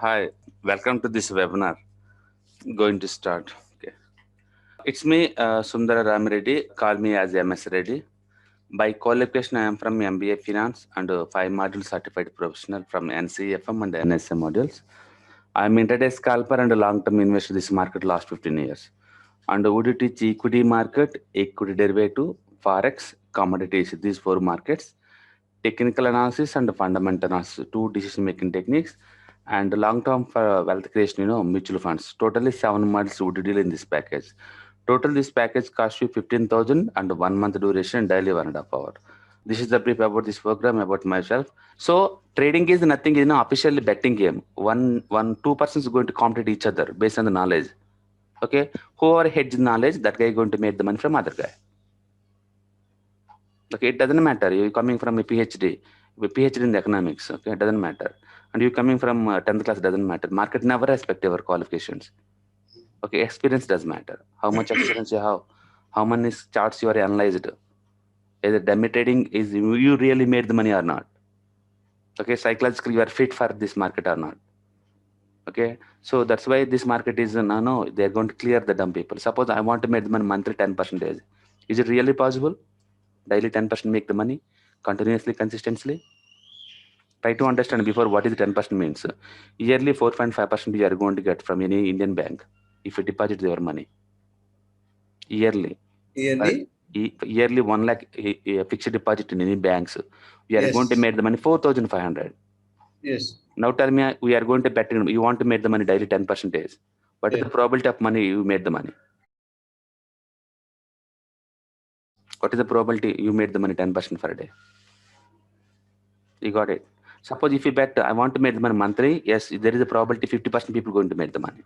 Hi, welcome to this webinar. Going to start. Okay. It's me, Sundara Ramireddy. Call me as MS Reddy. By qualification, I am from MBA Finance and 5 module certified professional from NCFM and NSM modules. I am intraday scalper and a long-term investor in this market last 15 years. And would teach equity market, equity derivative, forex, commodities, these 4 markets, technical analysis and fundamental analysis, 2 decision-making techniques, and long-term for wealth creation, mutual funds. Totally 7 months would deal in this package. Total this package costs you 15,000 and 1 month duration, daily 1.5 hour. This is the brief about this program, about myself. So trading is nothing, officially betting game. Two persons going to compete each other based on the knowledge. Okay, whoever hedge knowledge, that guy going to make the money from other guy. Okay, it doesn't matter. You're coming from a PhD, in the economics. Okay, it doesn't matter. And you coming from 10th class, doesn't matter. Market never respect your qualifications. Okay, experience does matter. How much experience you have, how many charts you are analyzed. Either dummy trading is you really made the money or not. Okay, psychologically you are fit for this market or not. Okay, so that's why this market is no, they're going to clear the dumb people. Suppose I want to make the money monthly 10%. Is it really possible? Daily 10% make the money continuously, consistently? Try to understand before what is 10% means. Yearly 4.5% you are going to get from any Indian bank if you deposit your money. Yearly. Yearly? Yearly 1 lakh fixed deposit in any banks. We are going to Yes. make the money 4,500. Yes. Now tell me, we are going to bet, you want to make the money daily 10%. What is the Yeah. probability of money you made the money? What is the probability you made the money 10% per day? You got it. Suppose if you bet, I want to make the money monthly, yes, there is a probability 50% people going to make the money.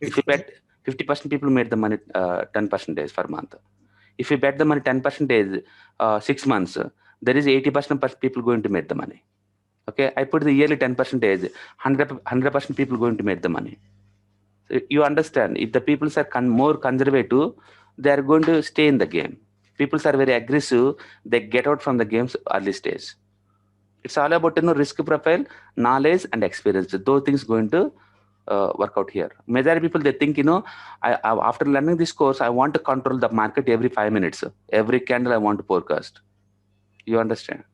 If you bet 50% people made the money 10% per month. If you bet the money 10%, 6 months, there is 80% people going to make the money. Okay, I put the yearly 10%, 100% people going to make the money. So you understand, if the people are more conservative, they are going to stay in the game. People are very aggressive, they get out from the game's early stage. It's all about risk profile, knowledge, and experience. Those things going to work out here. Majority people they think after learning this course, I want to control the market every 5 minutes. Every candle I want to forecast. You understand?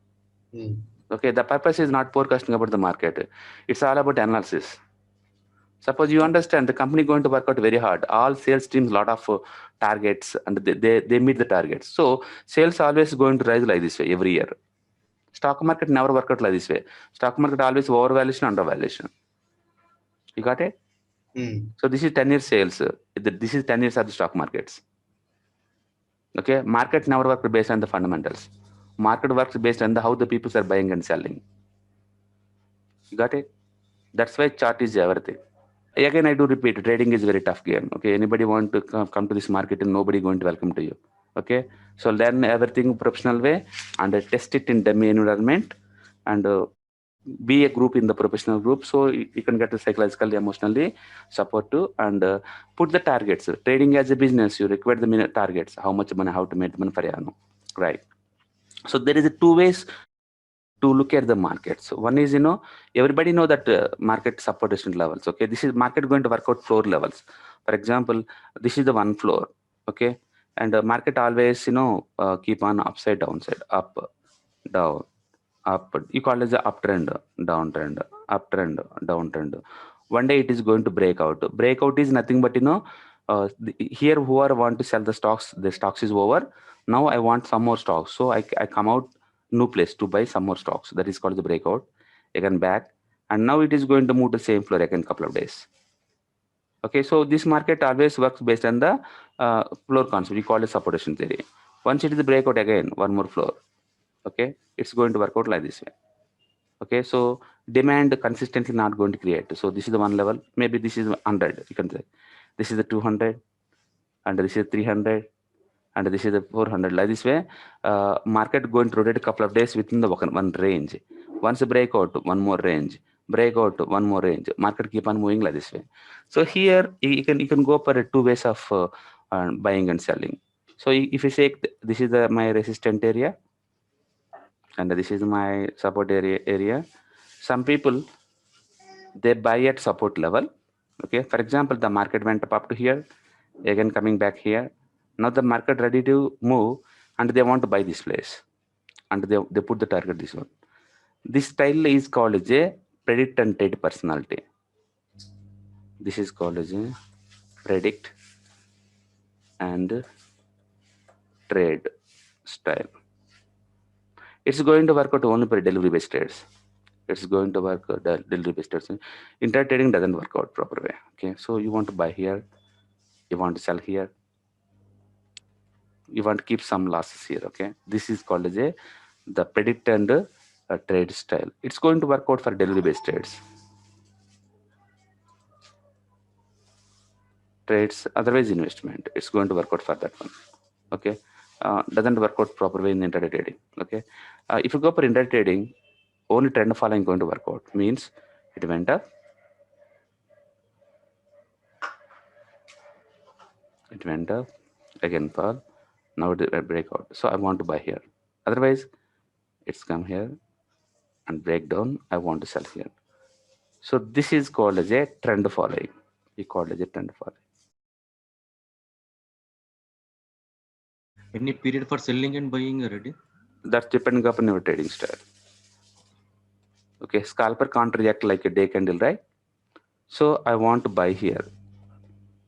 Okay, the purpose is not forecasting about the market. It's all about analysis. Suppose you understand the company going to work out very hard. All sales teams lot of targets and they meet the targets. So sales always going to rise like this way every year. Stock market never work out like this way. Stock market always overvaluation, undervaluation. You got it? So this is 10 years sales. This is 10 years of the stock markets. Okay, market never works based on the fundamentals. Market works based on how the people are buying and selling. You got it? That's why chart is everything. Again, I do repeat, trading is very tough game. Okay, anybody want to come to this market and nobody going to welcome to you. Okay, so learn everything professional way and test it in dummy environment and be a group in the professional group, so you can get the psychologically, emotionally support too, and put the targets. Trading as a business, you require the minute targets, how much money, how to make the money for you, right? So there is 2 ways to look at the markets. One is, everybody know that market support different levels. Okay, this is market going to work out floor levels. For example, this is the one floor. Okay, and market always, keep on upside, downside, up, down, up. You call it as the uptrend, downtrend, uptrend, downtrend. One day it is going to break out. Breakout is nothing but here whoever want to sell the stocks is over. Now I want some more stocks, so I come out new place to buy some more stocks. That is called the breakout. Again back, and now it is going to move to same floor again couple of days. Okay, so this market always works based on the floor concept. We call it supportation theory. Once it is the breakout again, one more floor. Okay, it's going to work out like this way. Okay, so demand consistently not going to create. So this is the one level. Maybe this is 100. You can say this is the 200, and this is 300, and this is the 400. Like this way, market going to rotate a couple of days within the one range. Once a breakout, one more range. Breakout, one more range. Market keep on moving like this way. So here you can go for 2 ways of buying and selling. So if you say this is my resistant area, and this is my support area. Some people they buy at support level. Okay, for example, the market went up to here, again coming back here. Now the market ready to move, and they want to buy this place, and they put the target this one. This style is called as a predict and trade personality. This is called as a predict and trade style. It's going to work out only for delivery based trades. It's going to work delivery based trades. Inter trading doesn't work out proper way. Okay, so you want to buy here, you want to sell here, you want to keep some losses here. Okay, this is called as a the predict and trade style. It's going to work out for delivery based trades, otherwise investment. It's going to work out for that one. Okay, doesn't work out proper way in intraday trading. Okay, if you go for intraday trading, only trend following going to work out. Means it went up, it went up, again fall, now it break out. So I want to buy here. Otherwise, it's come here and break down. I want to sell here. So this is called as a trend following. We call it as a trend following. Any period for selling and buying already? That's depending upon your trading style. Okay, scalper can't react like a day candle, right? So I want to buy here,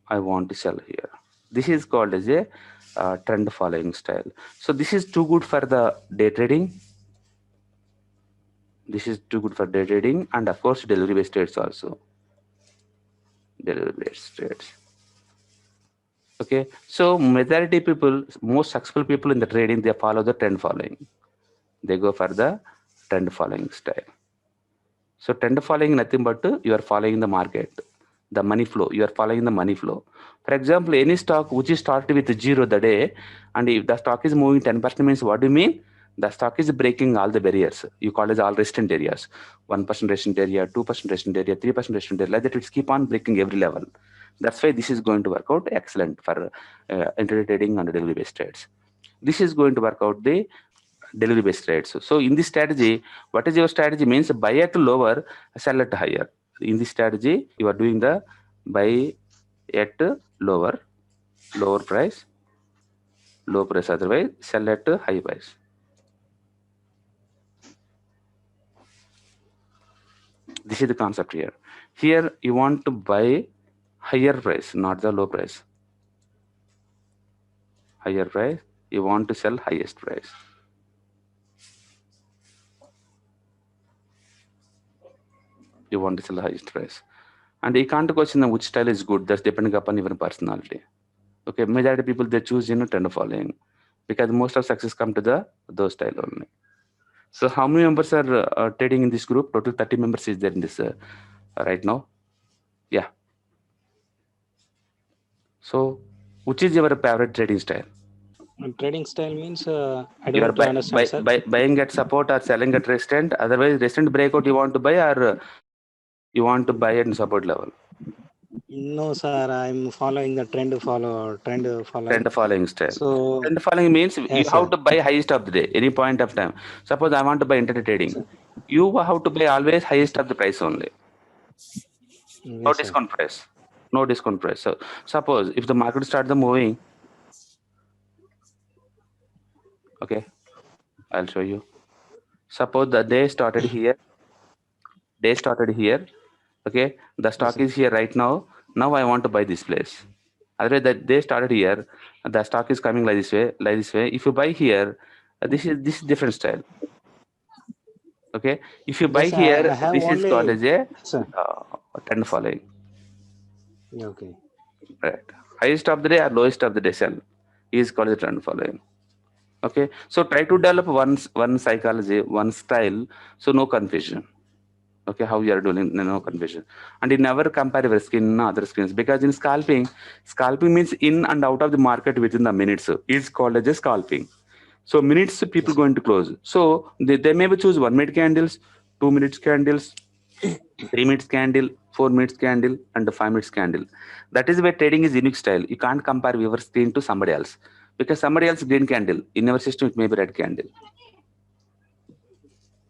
I want to sell here. This is called as a trend following style. So this is too good for the day trading. This is too good for day trading, and of course delivery based trades also. Delivery based trades. Okay, so majority people, most successful people in the trading, they follow the trend following. They go for the trend following style. So trend following nothing but you are following the market, the money flow. You are following the money flow. For example, any stock which is started with 0 the day, and if the stock is moving 10%, means what do you mean? The stock is breaking all the barriers. You call it all resistant areas. 1% resistant area, 2% resistant area, 3% resistant area. Like that, it's keep on breaking every level. That's why this is going to work out excellent for intraday trading and delivery based trades. This is going to work out the delivery based trades. So in this strategy, what is your strategy? Means buy at lower, sell at higher. In this strategy, you are doing the buy at lower price, low price. Otherwise, sell at high price. This is the concept here. Here you want to buy higher price, not the low price. Higher price. You want to sell highest price. You want to sell the highest price. And you can't question which style is good. That's depending upon your personality. Okay, majority people, they choose trend following, because most of success come to those style only. So how many members are trading in this group? Total 30 members is there in this right now. Yeah. So which is your favorite trading style? Trading style means I You are don't understand, sir. buying at support or selling at resistance. Otherwise, resistance breakout you want to buy, or you want to buy at support level? No, sir. I'm following the trend following. Trend following style. So Trend following means yes, you have sir. to buy highest of the day, any point of time. Suppose I want to buy intraday trading. Sir. You have to buy always highest of the price only. No Yes, sir. discount price. No discount price. So suppose if the market starts the moving, okay, I'll show you. Suppose the day started here. Day started here. Okay, the stock Yes, is here right now. Now I want to buy this place. Otherwise, that they started here. The stock is coming like this way, like this way. If you buy here, this is different style. Okay, if you buy yes, here, I have this is only, called as a sir. trend following. Okay. Right, highest of the day or lowest of the day sell is called a trend following. Okay, so try to develop one psychology, one style, so no confusion. Okay, how you are doing, no confusion. And you never compare your skin in other skins, because in scalping means in and out of the market within the minutes. It's called as a scalping. So minutes people Yes, going to close. So they may choose 1 minute candles, 2 minutes candles, 3 minutes candle, 4 minutes candle, and 5 minutes candle. That is where trading is unique style. You can't compare your screen to somebody else, because somebody else green candle, in our system it may be red candle.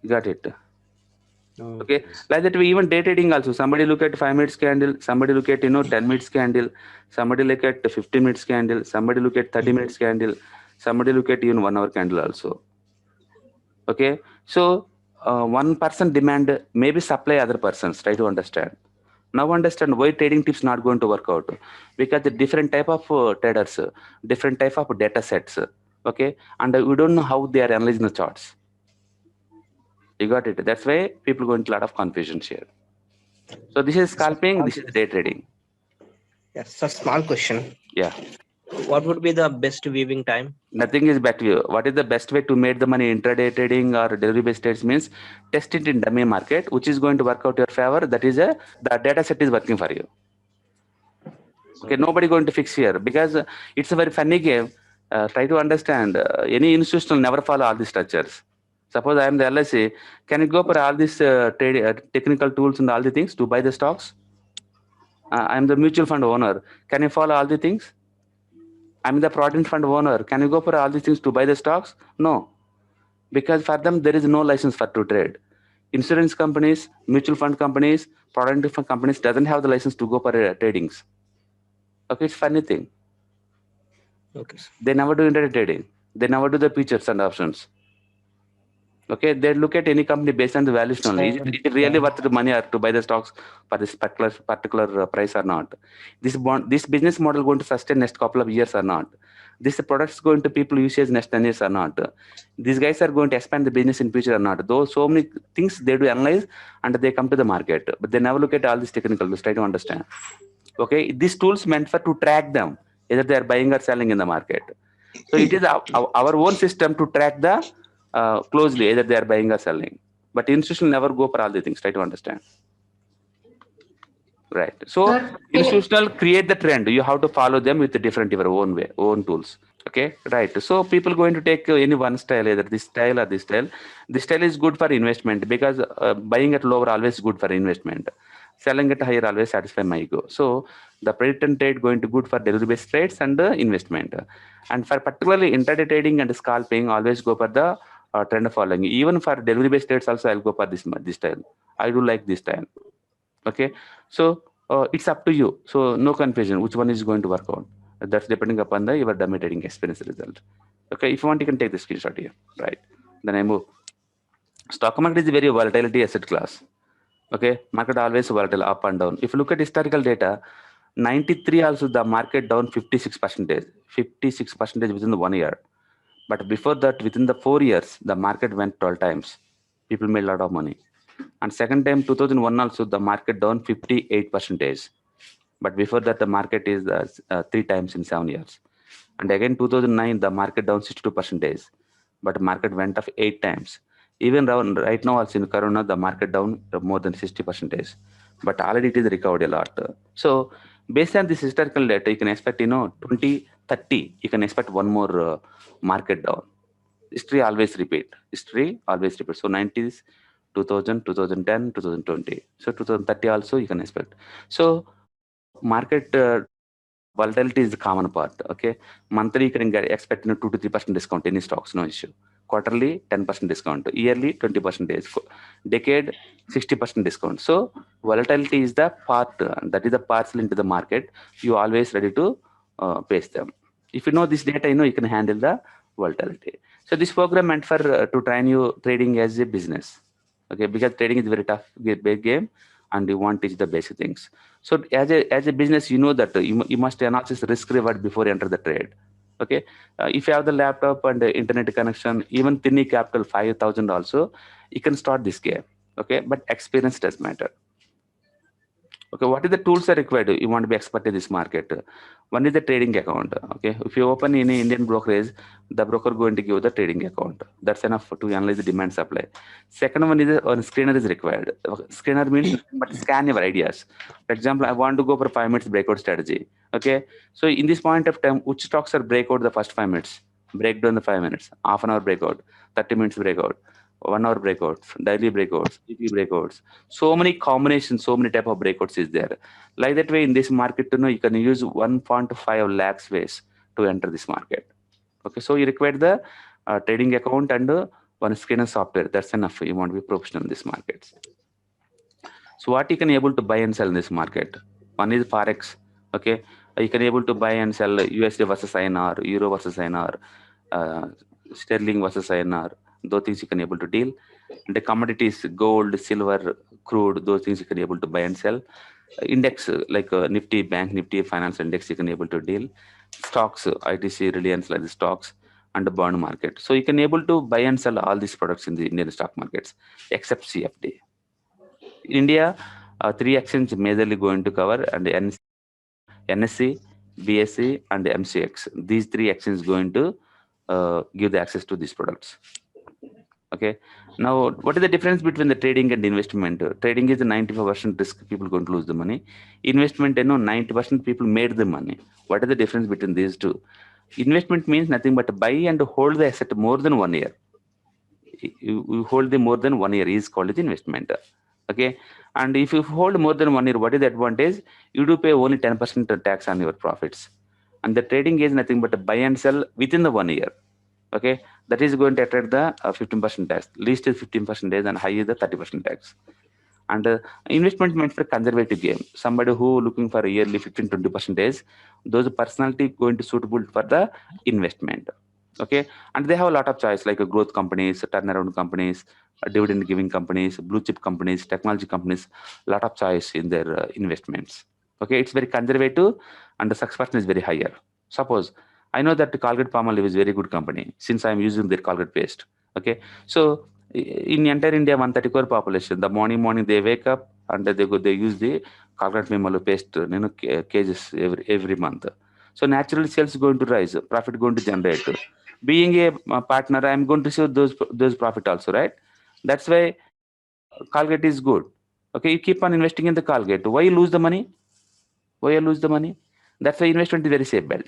Got it? Okay, like that we even day trading also. Somebody look at 5 minutes candle, somebody look at 10 minutes candle, somebody look at 15 minutes candle, somebody look at 30 minutes candle, somebody look at even 1 hour candle also. Okay, so one person demand maybe supply other persons. Try to understand. Now understand why trading tips not going to work out, because the different type of traders, different type of data sets. Okay, and we don't know how they are analyzing the charts. You got it. That's why people go into a lot of confusion here. So this is scalping, this is day trading. Yes, a small question. Yeah. What would be the best viewing time? Nothing is back to you. What is the best way to make the money intraday trading or delivery based trades means test it in dummy market, which is going to work out your favor. That is the data set is working for you. Okay, nobody going to fix here because it's a very funny game. Try to understand. Any institutional never follow all these structures. Suppose I am the LSE, can you go for all these technical tools and all the things to buy the stocks? I am the mutual fund owner. Can you follow all the things? I'm the provident fund owner. Can you go for all these things to buy the stocks? No, because for them there is no license for to trade. Insurance companies, mutual fund companies, provident fund companies doesn't have the license to go for tradings. Okay, it's funny thing. Okay. They never do intraday trading. They never do the features and options. Okay, they look at any company based on the valuation only. Is it really worth the money or to buy the stocks for this particular price or not? This business model going to sustain next couple of years or not? This product is going to people usage next 10 years or not? These guys are going to expand the business in future or not? Though so many things they do analyze and they come to the market, but they never look at all these technical tools. Try to understand. Okay, these tools meant for to track them, either they are buying or selling in the market. So it is our own system to track the closely, either they are buying or selling. But institutional never go for all the things. Try to understand. Right. So institutional create the trend. You have to follow them with the different your own way, own tools. Okay. Right. So people going to take any one style, either this style or this style. This style is good for investment because buying at lower always good for investment. Selling at higher always satisfy my ego. So the predict and trade going to good for delivery based trades and investment. And for particularly intraday trading and scalping, always go for the trend following. Even for delivery based trades also, I'll go for this style. I do like this style. Okay, so it's up to you. So no confusion which one is going to work out. That's depending upon the your dummy trading experience result. Okay, if you want you can take the screenshot here. Right, then I move. Stock market is a very volatility asset class. Okay, market always volatile up and down. If you look at historical data, 93 also the market down 56%, 56% within the 1 year. But before that, within the 4 years, the market went 12 times. People made a lot of money. And second time, 2001 also, the market down 58%. But before that, the market is 3 times in 7 years. And again, 2009, the market down 62%. But market went up 8 times. Even right now, also in Corona, the market down more than 60%. But already it is recovered a lot. So based on this historical data, you can expect, 2030, you can expect one more market down. History always repeat. History always repeat. So 90s, 2000, 2010, 2020. So 2030 also you can expect. So market volatility is the common part. Okay, monthly you can expect 2 to 3% discount any stocks, no issue. Quarterly 10% discount, yearly 20%, decade 60% discount. So volatility is the part that is the parcel into the market. You always ready to face them. If you know this data, you can handle the volatility. So this program meant for to train you trading as a business. Okay, because trading is very tough, big game, and you want to teach the basic things. So as a business, you know that you must analyze risk reward before you enter the trade. Okay, if you have the laptop and the internet connection, even tiny capital 5,000 also, you can start this game. Okay, but experience does matter. Okay, what is the tools are required? You want to be expert in this market. One is the trading account. Okay, if you open any Indian brokerage, the broker going to give the trading account. That's enough to analyze the demand supply. Second one is a screener is required. Screener means but scan your ideas. For example, I want to go for 5 minutes breakout strategy. Okay, so in this point of time, which stocks are breakout the first 5 minutes? Break down the 5 minutes, half an hour breakout, 30 minutes breakout, 1 hour breakouts, daily breakouts, weekly breakouts. So many combinations, so many type of breakouts is there. Like that way in this market, you can use 1.5 lakhs ways to enter this market. Okay, so you require the trading account and one screener software. That's enough. You want to be professional in this market. So what you can able to buy and sell in this market? One is Forex. Okay. You can able to buy and sell USD versus INR, Euro versus INR, Sterling versus INR. Those things you can able to deal. The commodities, gold, silver, crude, those things you can able to buy and sell. Index like Nifty, Bank Nifty, Finance Index, you can able to deal. Stocks, ITC, Reliance, like the stocks, and the bond market. So you can able to buy and sell all these products in the Indian stock markets, except CFD. In India, 3 exchanges majorly going to cover, and NSE, BSE, and MCX. These 3 exchanges going to give the access to these products. Okay. Now, what is the difference between the trading and investment? Trading is a 95% risk, people going to lose the money. Investment, 90% people made the money. What is the difference between these two? Investment means nothing but buy and hold the asset more than 1 year. You hold them more than 1 year is called as investment. Okay. And if you hold more than 1 year, what is the advantage? You do pay only 10% tax on your profits. And the trading is nothing but buy and sell within the 1 year. Okay, that is going to attract the 15% tax. Least is 15% and high is the 30% tax. And investment meant for conservative game. Somebody who looking for a yearly 15-20%, those personality going to suitable for the investment. Okay, and they have a lot of choice like growth companies, turnaround companies, dividend giving companies, blue chip companies, technology companies, lot of choice in their investments. Okay, it's very conservative and the success percentage is very higher. Suppose I know that Colgate-Palmolive is a very good company since I'm using their Colgate paste. Okay, so in entire India, 130 crore population, the morning they wake up and they use the Colgate-Palmolive paste, cages every month. So naturally, sales going to rise, profit going to generate. Being a partner, I'm going to see those profit also, right? That's why Colgate is good. Okay, you keep on investing in the Colgate. Why you lose the money? Why you lose the money? That's why investment is very safe bet.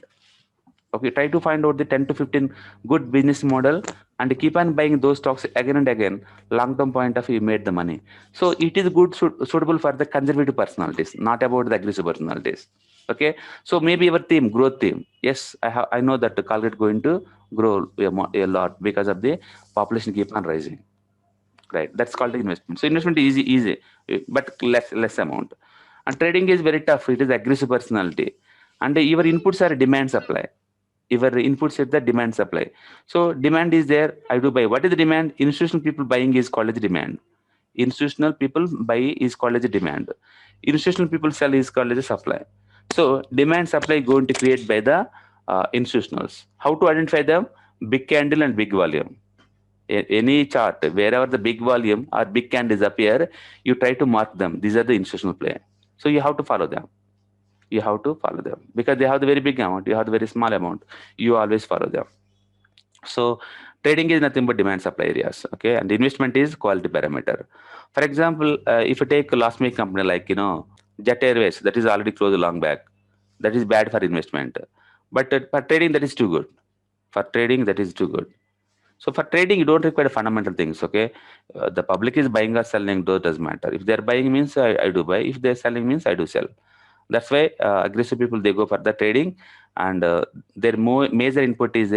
Okay, try to find out the 10 to 15 good business model and keep on buying those stocks again and again. Long-term point of view, you made the money. So it is good, suitable for the conservative personalities, not about the aggressive personalities. Okay, so maybe your theme, growth theme. Yes, I know that the Colgate going to grow a lot because of the population keep on rising. Right, that's called the investment. So investment is easy, but less amount. And trading is very tough. It is aggressive personality, and your inputs are demand supply. Your inputs is the demand supply. So demand is there. I do buy. What is the demand? Institutional people buying is called as demand. Institutional people buy is called as demand. Institutional people sell is called as supply. So demand supply going to create by the institutionals. How to identify them? Big candle and big volume. Any chart wherever the big volume or big candles appear, you try to mark them. These are the institutional play. So you have to follow them. You have to follow them because they have the very big amount, you have the very small amount, you always follow them. So trading is nothing but demand supply areas. Okay, and investment is quality parameter. For example, if you take a loss-making company like Jet Airways, that is already closed long back, that is bad for investment. But for trading, that is too good. For trading, that is too good. So for trading, you don't require fundamental things. Okay, the public is buying or selling, those doesn't matter. If they're buying means I do buy. If they're selling means I do sell. That's why aggressive people, they go for the trading, and their major input is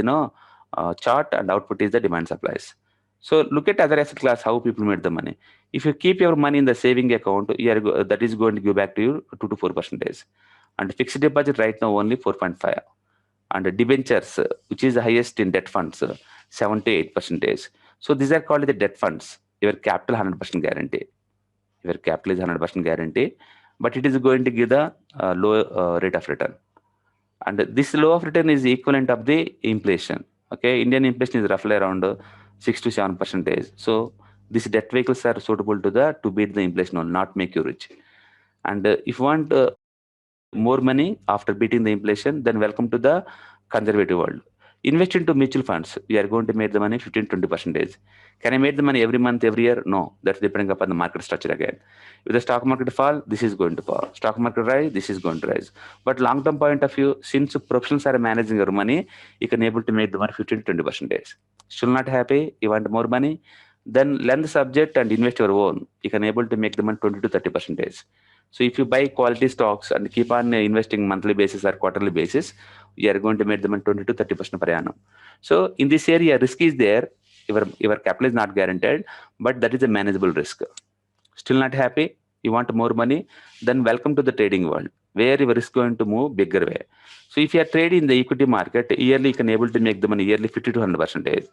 chart, and output is the demand supplies. So look at other asset class, how people made the money. If you keep your money in the saving account, that is going to give back to you 2 to 4%, and fixed deposit right now only 4.5, and debentures, which is the highest in debt funds, 7 to 8%. So these are called the debt funds. Your capital 100% guarantee. Your capital is 100% guarantee, but it is going to give the low rate of return. And this low of return is equivalent of the inflation. Okay, Indian inflation is roughly around 6 to 7%. So these debt vehicles are suitable to beat the inflation, or not make you rich. And if you want more money after beating the inflation, then welcome to the conservative world. Invest into mutual funds. You are going to make the money 15-20%. Can I make the money every month, every year? No, that's depending upon the market structure again. If the stock market fall, this is going to fall. Stock market rise, this is going to rise. But long-term point of view, since professionals are managing your money, you can able to make the money 15-20%. Still not happy? You want more money? Then learn the subject and invest your own. You can able to make the money 20 to 30%. So if you buy quality stocks and keep on investing monthly basis or quarterly basis, you are going to make them 20 to 30% per annum. So in this area, risk is there. Your capital is not guaranteed, but that is a manageable risk. Still not happy? you want more money, then welcome to the trading world, where your risk going to move bigger way. So if you are trading in the equity market, yearly you can able to make the money yearly 50 to 100%.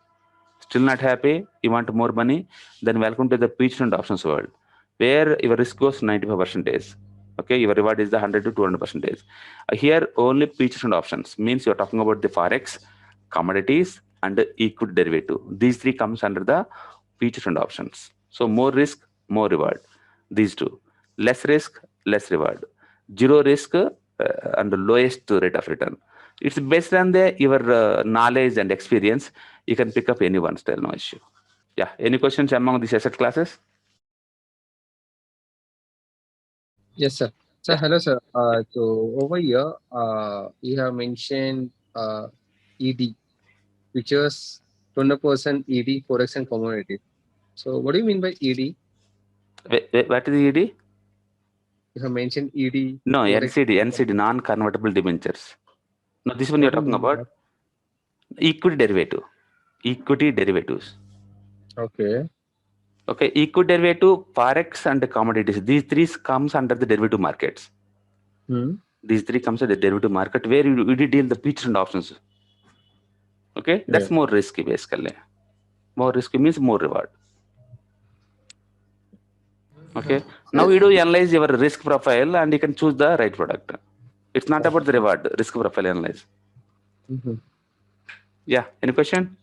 Still not happy, you want more money, then welcome to the futures and options world, where your risk goes 95%. Okay, your reward is the 100 to 200%. Here only futures and options means you're talking about the forex, commodities, and the equity derivative. These three comes under the futures and options. So more risk, more reward. These two. Less risk, less reward. Zero risk and the lowest rate of return. It's based on your knowledge and experience. You can pick up any one style, no issue. Yeah. Any questions among these asset classes? Yes, sir. Sir, Yeah. hello, sir. So over here, you have mentioned ED, which is 20% ED, forex and commodity. So what do you mean by ED? What is ED? You have mentioned ED. No, forex. NCD, non-convertible debentures. No, this one you're What do you talking mean by about equity derivative. Equity derivatives. that? Okay. Okay, equity derivative, forex, and commodities. These three comes under the derivative markets. These three comes under the derivative market where you deal the futures and options. Okay, that's more risky basically. More risky means more reward. Okay, now you do analyze your risk profile and you can choose the right product. It's not about the reward, risk profile analyze. Yeah, any question?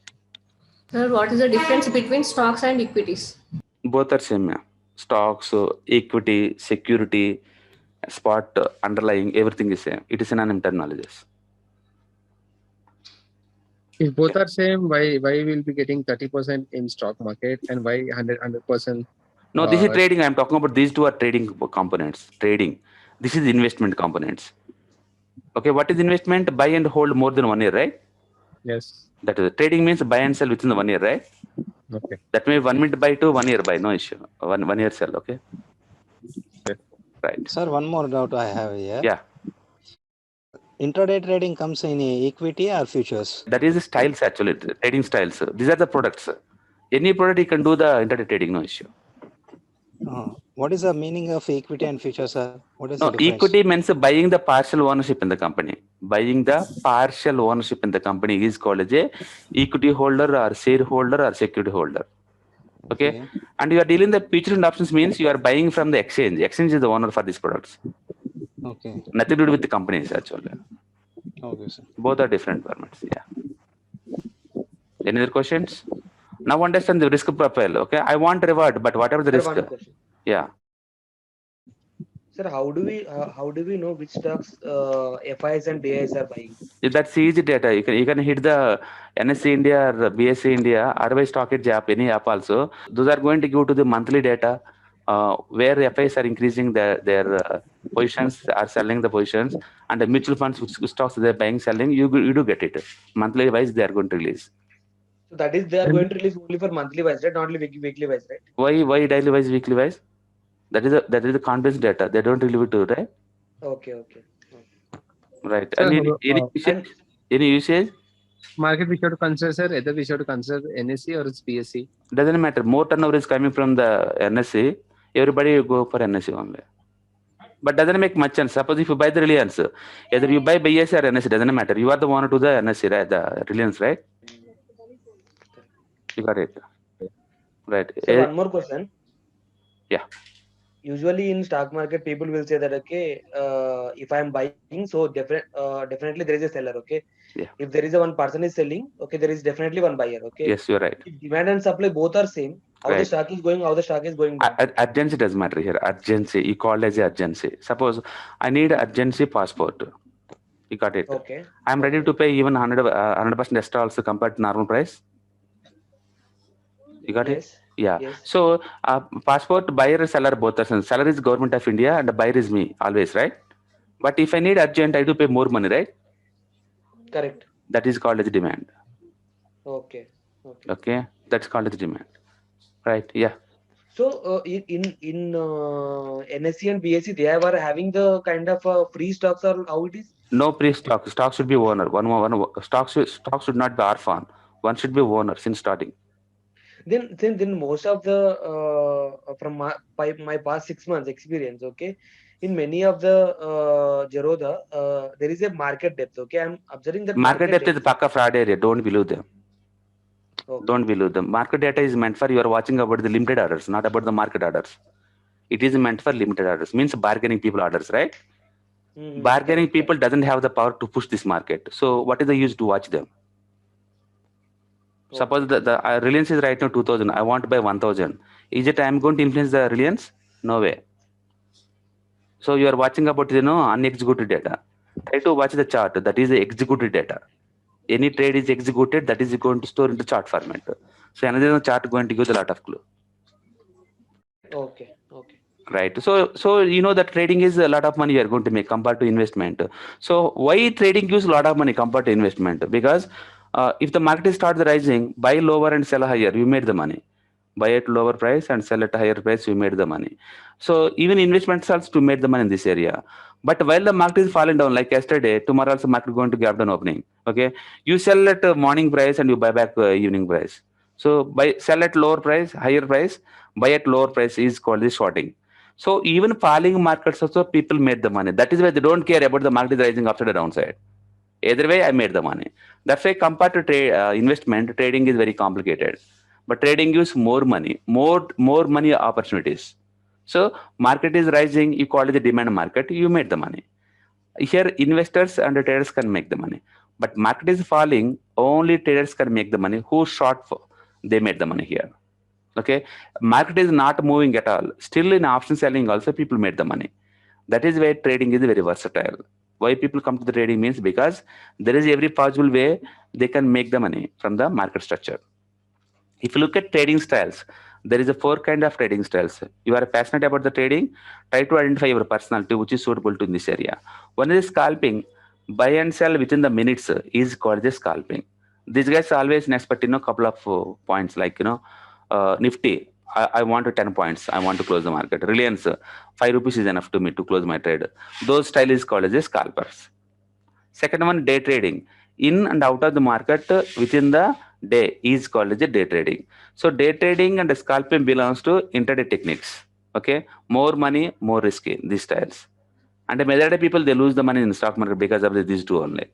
Sir, what is the difference between stocks and equities? Both are same. Yeah. Stocks, equity, security, spot, underlying, everything is same. It is synonym terminologies. If both are same, why will be getting 30% in stock market and why 100%? No, this is trading. I'm talking about these two are trading components. Trading. This is investment components. Okay, what is investment? Buy and hold more than 1 year, right? Yes. That is trading means buy and sell within the 1 year, right? Okay. That means 1 minute buy to 1 year buy, no issue. One year sell, okay? Right. Sir, one more doubt I have here. Yeah. Intraday trading comes in equity or futures? That is the styles actually, trading styles. These are the products. Any product you can do the intraday trading, no issue. What is the meaning of equity and futures, sir? What is No, the difference? equity means buying the partial ownership in the company. Buying the partial ownership in the company is called as a equity holder or shareholder or security holder. Okay. And you are dealing the futures and options means you are buying from the exchange. Exchange is the owner for these products. Okay. Nothing to do with the companies actually. Okay, sir. Both are different formats. Yeah. Any other questions? Now understand the risk profile. Okay. I want reward, but whatever the Sir, risk. one question. Yeah. Sir, how do we know which stocks FIs and DIs are buying? That's easy data. You can hit the NSE India or BSE India, RY Stock Exchange app, any app also. Those are going to give to the monthly data where FIs are increasing their positions, are selling the positions, and the mutual funds which stocks they're buying, selling. You do get it monthly wise. They are going to release. So that is they are going to release only for monthly wise, right? Not only weekly wise, right? Why daily wise, weekly wise? That is the confidence data. They don't release it to, right? Okay. Right. Sir, Any usage? Market we have to consider, sir. Either we have to consider NSE or it's BSE. Doesn't matter. More turnover is coming from the NSE. Everybody will go for NSE only. But doesn't make much sense. Suppose if you buy the Reliance, either you buy BSE or NSE, doesn't matter. You are the owner to the NSE, right? The Reliance, right? You got it. Right. So one more question. Yeah. Usually in stock market, people will say that if I am buying, so definitely there is a seller. Okay. Yeah. If there is one person is selling, okay, there is definitely one buyer. Okay. Yes, you're right. If demand and supply both are same, how the stock is going, how the stock is going down. Urgency doesn't matter here. Urgency. You call it as urgency. Suppose I need urgency passport. You got it. Okay. I'm ready to pay even 100% extra also compared to normal price. You got it? Yeah. Yes. So passport buyer seller both are. Seller is government of India and the buyer is me always, right? But if I need urgent, I do pay more money, right? Correct. That is called as demand. Okay. Okay. That's called as demand. Right. Yeah. So in NSE and BSE, they are having the kind of free stocks or how it is? No pre-stock. Stock should be owner. One stock should not be orphan. One should be owner since starting. Then most of the from my past 6 months experience, okay, in many of the Zerodha, there is a market depth. Okay, I'm observing that Market depth is depth. Paka fraud area. Don't believe them. Okay. Don't believe them. Market data is meant for you are watching about the limited orders, not about the market orders. It is meant for limited orders. Means bargaining people orders, right? Bargaining Correct, people doesn't have the power to push this market. So what is the use to watch them? Okay. Suppose the Reliance is right now 2000. I want to buy 1000. Is it I'm going to influence the Reliance? No way. So you are watching about unexecuted data. Try to watch the chart. That is the executed data. Any trade is executed, that is going to store into chart format. So another chart going to give a lot of clue. Okay. Right. So you know that trading is a lot of money you are going to make compared to investment. So why trading gives a lot of money compared to investment? Because if the market starts rising, buy lower and sell higher, you made the money. Buy at lower price and sell at a higher price, you made the money. So even investment starts to make the money in this area. But while the market is falling down, like yesterday, tomorrow also market going to gap down opening. Okay, you sell at morning price and you buy back evening price. So sell at lower price, higher price, buy at lower price is called the shorting. So even falling markets also people made the money. That is why they don't care about the market is rising upside or downside. Either way, I made the money. That's why compared to investment, trading is very complicated. But trading gives more money, more money opportunities. So market is rising, you call it the demand market, you made the money. Here investors and traders can make the money. But market is falling, only traders can make the money. Who short for? They made the money here. Okay, market is not moving at all. Still in option selling also people made the money. That is why trading is very versatile. Why people come to the trading means because there is every possible way they can make the money from the market structure. If you look at trading styles, there is a 4 kind of trading styles. You are passionate about the trading, try to identify your personality which is suitable to this area. One is scalping, buy and sell within the minutes is called the scalping. These guys always expect couple of points like Nifty. I want to 10 points. I want to close the market. Reliance, 5 rupees is enough to me to close my trade. Those style is called as scalpers. Second one, day trading. In and out of the market within the day is called as day trading. So day trading and scalping belongs to intraday techniques. Okay, more money, more risky. These styles. And the majority of people they lose the money in the stock market because of these two only.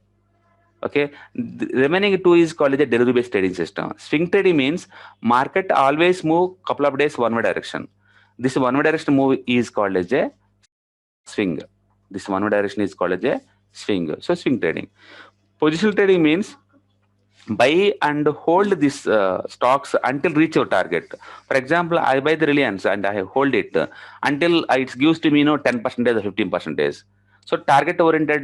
Okay, the remaining two is called the delivery based trading system. Swing trading means market always move couple of days one way direction. This one way direction move is called as a swing. This one way direction is called as a swing. So swing trading. Positional trading means buy and hold these stocks until reach your target. For example, I buy the Reliance and I hold it until it gives to me 10% or 15%. So target oriented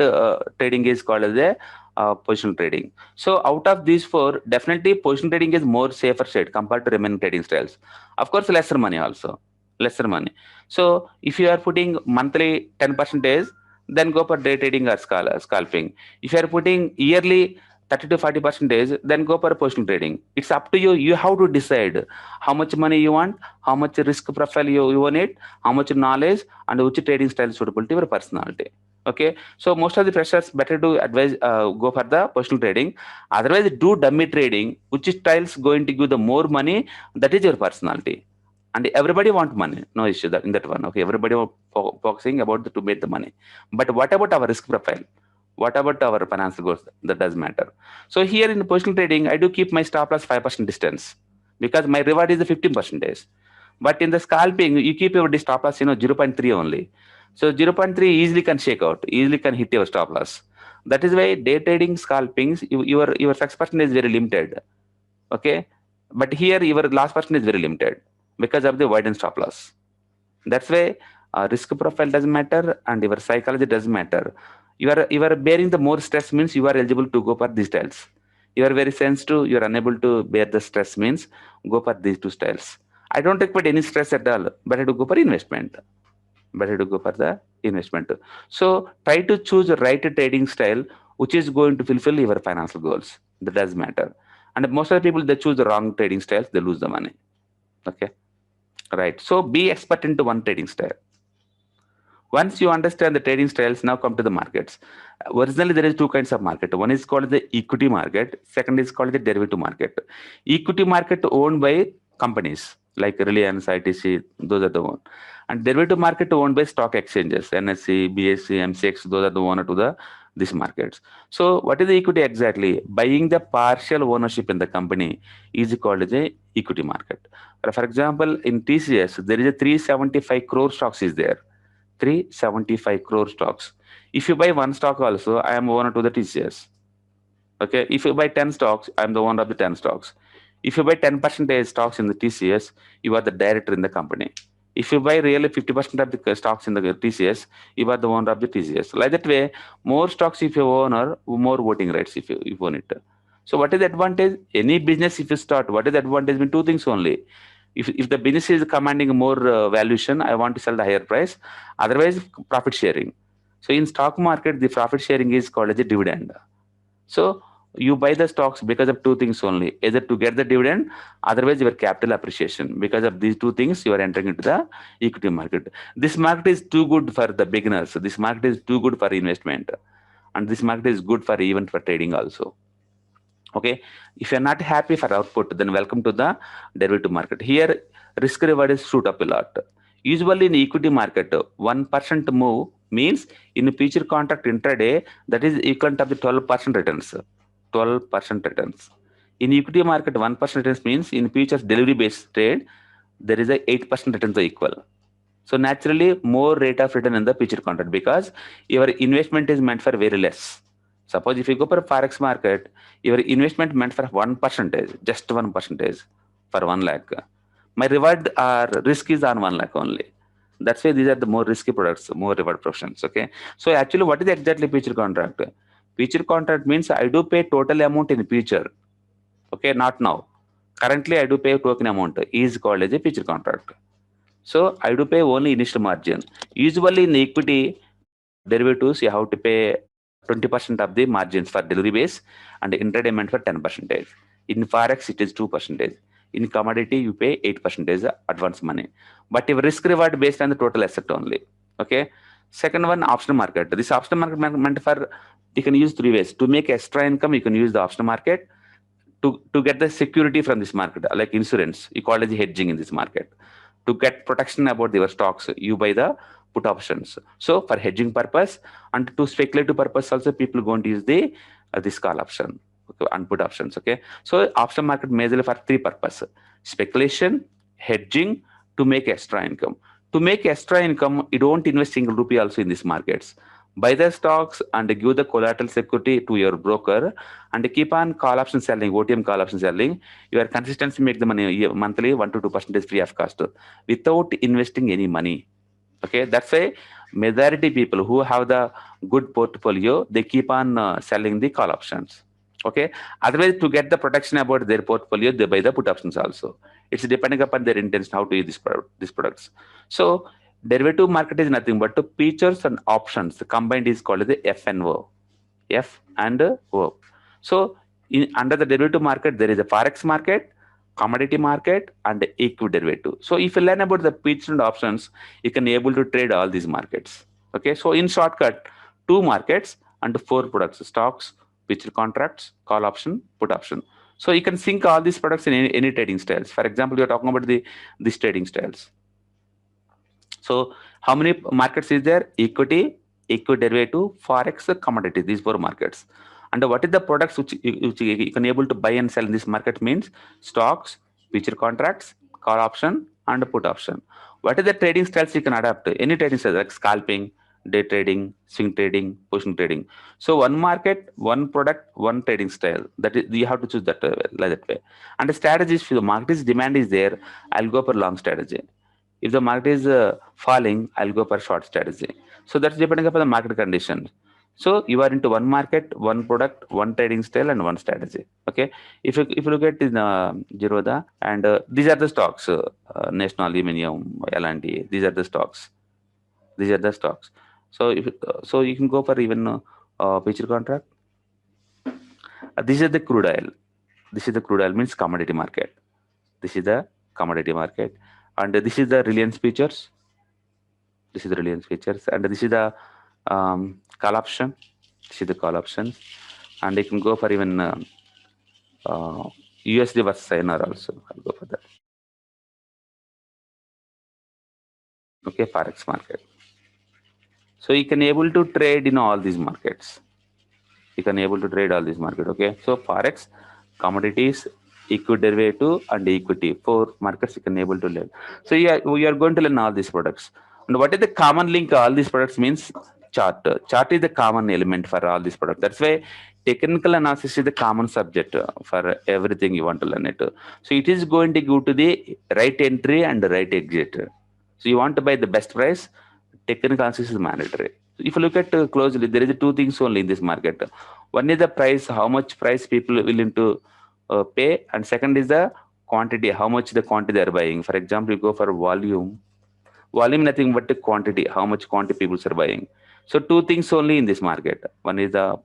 trading is called as a positional trading. So out of these 4, definitely positional trading is more safer side compared to remaining trading styles. Of course, lesser money also. Lesser money. So if you are putting monthly 10%, then go for day trading or scalping. If you are putting yearly 30 to 40%, then go for positional trading. It's up to you. You have to decide how much money you want, how much risk profile you want it, how much knowledge, and which trading style is suitable to your personality. Okay, so most of the freshers better to advise go for the positional trading. Otherwise, do dummy trading, which styles going to give the more money. That is your personality, and everybody want money. No issue that in that one. Okay, everybody focusing about to make the money. But what about our risk profile? What about our financial goals? That does matter. So here in positional trading, I do keep my stop loss 5% distance because my reward is the 15%. But in the scalping, you keep your stop loss 0.3 only. So 0.3 easily can shake out, easily can hit your stop loss. That is why day trading scalpings, your success percentage is very limited. Okay, but here your loss percentage is very limited because of the widened stop loss. That's why risk profile doesn't matter and your psychology doesn't matter. You are bearing the more stress means you are eligible to go for these styles. You are very sensitive, you are unable to bear the stress means go for these 2 styles. I don't expect any stress at all, better to go for investment. Better to go for the investment. So try to choose the right trading style which is going to fulfill your financial goals. That does matter. And most of the people they choose the wrong trading styles, they lose the money. Okay. Right. So be expert into one trading style. Once you understand the trading styles, now come to the markets. Originally, there is 2 kinds of market. One is called the equity market. Second is called the derivative market. Equity market owned by companies like Reliance, ITC, those are the one. And derivative market owned by stock exchanges, NSE, BSE, MCX, those are the owner to these markets. So what is the equity exactly? Buying the partial ownership in the company is called as a equity market. For example, in TCS, there is a 375 crore stocks is there. 375 crore stocks. If you buy one stock also, I am owner to the TCS. Okay. If you buy 10 stocks, I am the owner of the 10 stocks. If you buy 10% stocks in the TCS, you are the director in the company. If you buy really 50% of the stocks in the TCS, you are the owner of the TCS. Like that way, more stocks if you own, more voting rights if you own it. So what is the advantage? Any business if you start, what is the advantage? In two things only. If the business is commanding more valuation, I want to sell the higher price. Otherwise, profit sharing. So in stock market, the profit sharing is called as a dividend. So you buy the stocks because of two things only, either to get the dividend, otherwise your capital appreciation. Because of these two things, you are entering into the equity market. This market is too good for the beginners. This market is too good for investment. And this market is good for even for trading also. Okay. If you're not happy for output, then welcome to the derivative market. Here, risk reward is shoot up a lot. Usually in equity market, 1% move means in a future contract intraday, that is equivalent of the 12% returns. 12% returns. In equity market, 1% returns means in future delivery based trade, there is a 8% returns equal. So naturally, more rate of return in the future contract because your investment is meant for very less. Suppose if you go for Forex market, your investment meant for 1%, just 1% for 1 lakh. My reward or risk is on 1 lakh only. That's why these are the more risky products, more reward options. Okay. So actually, what is exactly future contract? Future contract means I do pay total amount in future. Okay, not now. Currently, I do pay token amount is called as a future contract. So I do pay only initial margin. Usually in equity derivatives, you have to pay 20% of the margins for delivery base and intraday meant for 10%. In Forex, it is 2%. In commodity, you pay 8% advance money. But if risk reward based on the total asset only. Okay. Second one, optional market. This optional market meant for, you can use 3 ways. To make extra income, you can use the optional market. To get the security from this market, like insurance, you call it the hedging in this market. To get protection about your stocks, you buy the put options. So for hedging purpose and to speculative purpose also, people going to use the this call option, okay, and put options. Okay, so option market majorly for 3 purposes: speculation, hedging, to make extra income. To make extra income, you don't invest single rupee also in these markets. Buy the stocks and give the collateral security to your broker and keep on call option selling, OTM call option selling. Your consistency make the money monthly 1 to 2% free of cost without investing any money. Okay, that's why majority people who have the good portfolio, they keep on selling the call options. Okay, otherwise to get the protection about their portfolio, they buy the put options also. It's depending upon their intention how to use these products. So derivative market is nothing but the features and options combined is called the FNO. F and O. So under the derivative market, there is a Forex market, commodity market, and equity derivative. So if you learn about the features and options, you can able to trade all these markets. Okay. So in shortcut, 2 markets and 4 products: stocks, future contracts, call option, put option. So you can sync all these products in any trading styles. For example, you're talking about these trading styles. So how many markets is there? Equity, equity derivative, Forex, commodity, these 4 markets. And what is the products which you can able to buy and sell in this market means stocks, future contracts, call option, and put option. What are the trading styles you can adapt? Any trading styles like scalping, day trading, swing trading, position trading. So one market, one product, one trading style. That is, you have to choose that like that way. And the strategies, if the market demand is there, I'll go for long strategy. If the market is falling, I'll go for short strategy. So that's depending upon the market conditions. So you are into one market, one product, one trading style, and one strategy. Okay. If you look at in Zerodha, and these are the stocks: National Aluminium, L&T. These are the stocks. These are the stocks. So so you can go for even future contract. This is the crude oil. This is the crude oil means commodity market. This is the commodity market, and this is the Reliance futures. This is the Reliance futures, and this is the call option. This is the call option, and you can go for even USD versus INR also. I'll go for that. Okay, Forex market. So you can able to trade in all these markets. You can able to trade all these market. Okay, so Forex, commodities, equity derivative, and equity. 4 markets you can able to learn. So yeah, we are going to learn all these products. And what is the common link? All these products means chart. Chart is the common element for all these products. That's why technical analysis is the common subject for everything you want to learn it. So it is going to go to the right entry and the right exit. So you want to buy the best price, technical analysis is mandatory. If you look at closely, there is 2 things only in this market. One is the price, how much price people are willing to pay, and second is the quantity, how much the quantity they are buying. For example, you go for volume. Volume nothing but the quantity, how much quantity people are buying. So 2 things only in this market. One is the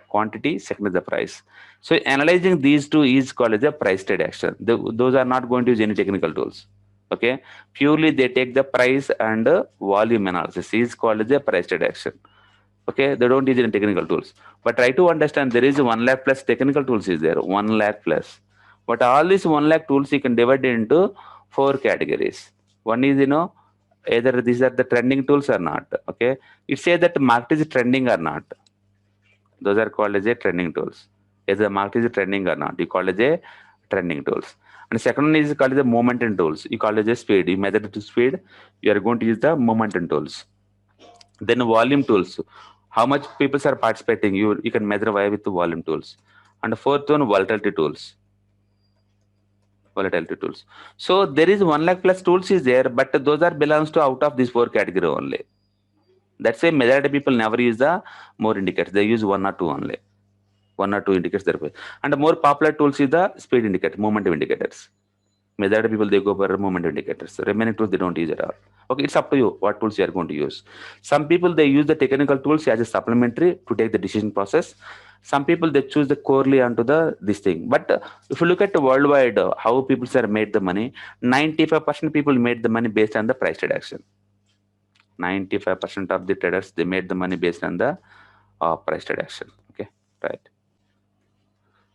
quantity, second is the price. So analyzing these 2 is called as a price trade action. Those are not going to use any technical tools. Okay, purely they take the price and volume analysis is called as a price trade action. Okay, they don't use any technical tools. But try to understand there is 1 lakh plus technical tools is there, 1 lakh plus. But all these 1 lakh tools you can divide into 4 categories. One is, either these are the trending tools or not. Okay, it says that market is trending or not. Those are called as a trending tools. Either the market is trending or not, you call it a trending tools. And second one is called the momentum tools. You call it a speed. You measure it to speed. You are going to use the momentum tools. Then volume tools. How much people are participating? You can measure via with the volume tools. And the fourth one, volatility tools. Volatility tools. So there is 1 lakh plus tools is there, but those are belongs to out of these 4 category only. That's why majority people never use the more indicators. They use 1 or 2 only. 1 or 2 indicators there. And the more popular tools is the speed indicator, momentum indicators. Majority people they go for momentum indicators. Remaining tools they don't use at all. Okay, it's up to you what tools you are going to use. Some people they use the technical tools as a supplementary to take the decision process. Some people they choose the corely onto this thing. But if you look at the worldwide how people are made the money, 95% people made the money based on the price trade action. 95% of the traders they made the money based on the price trade action. Okay, right.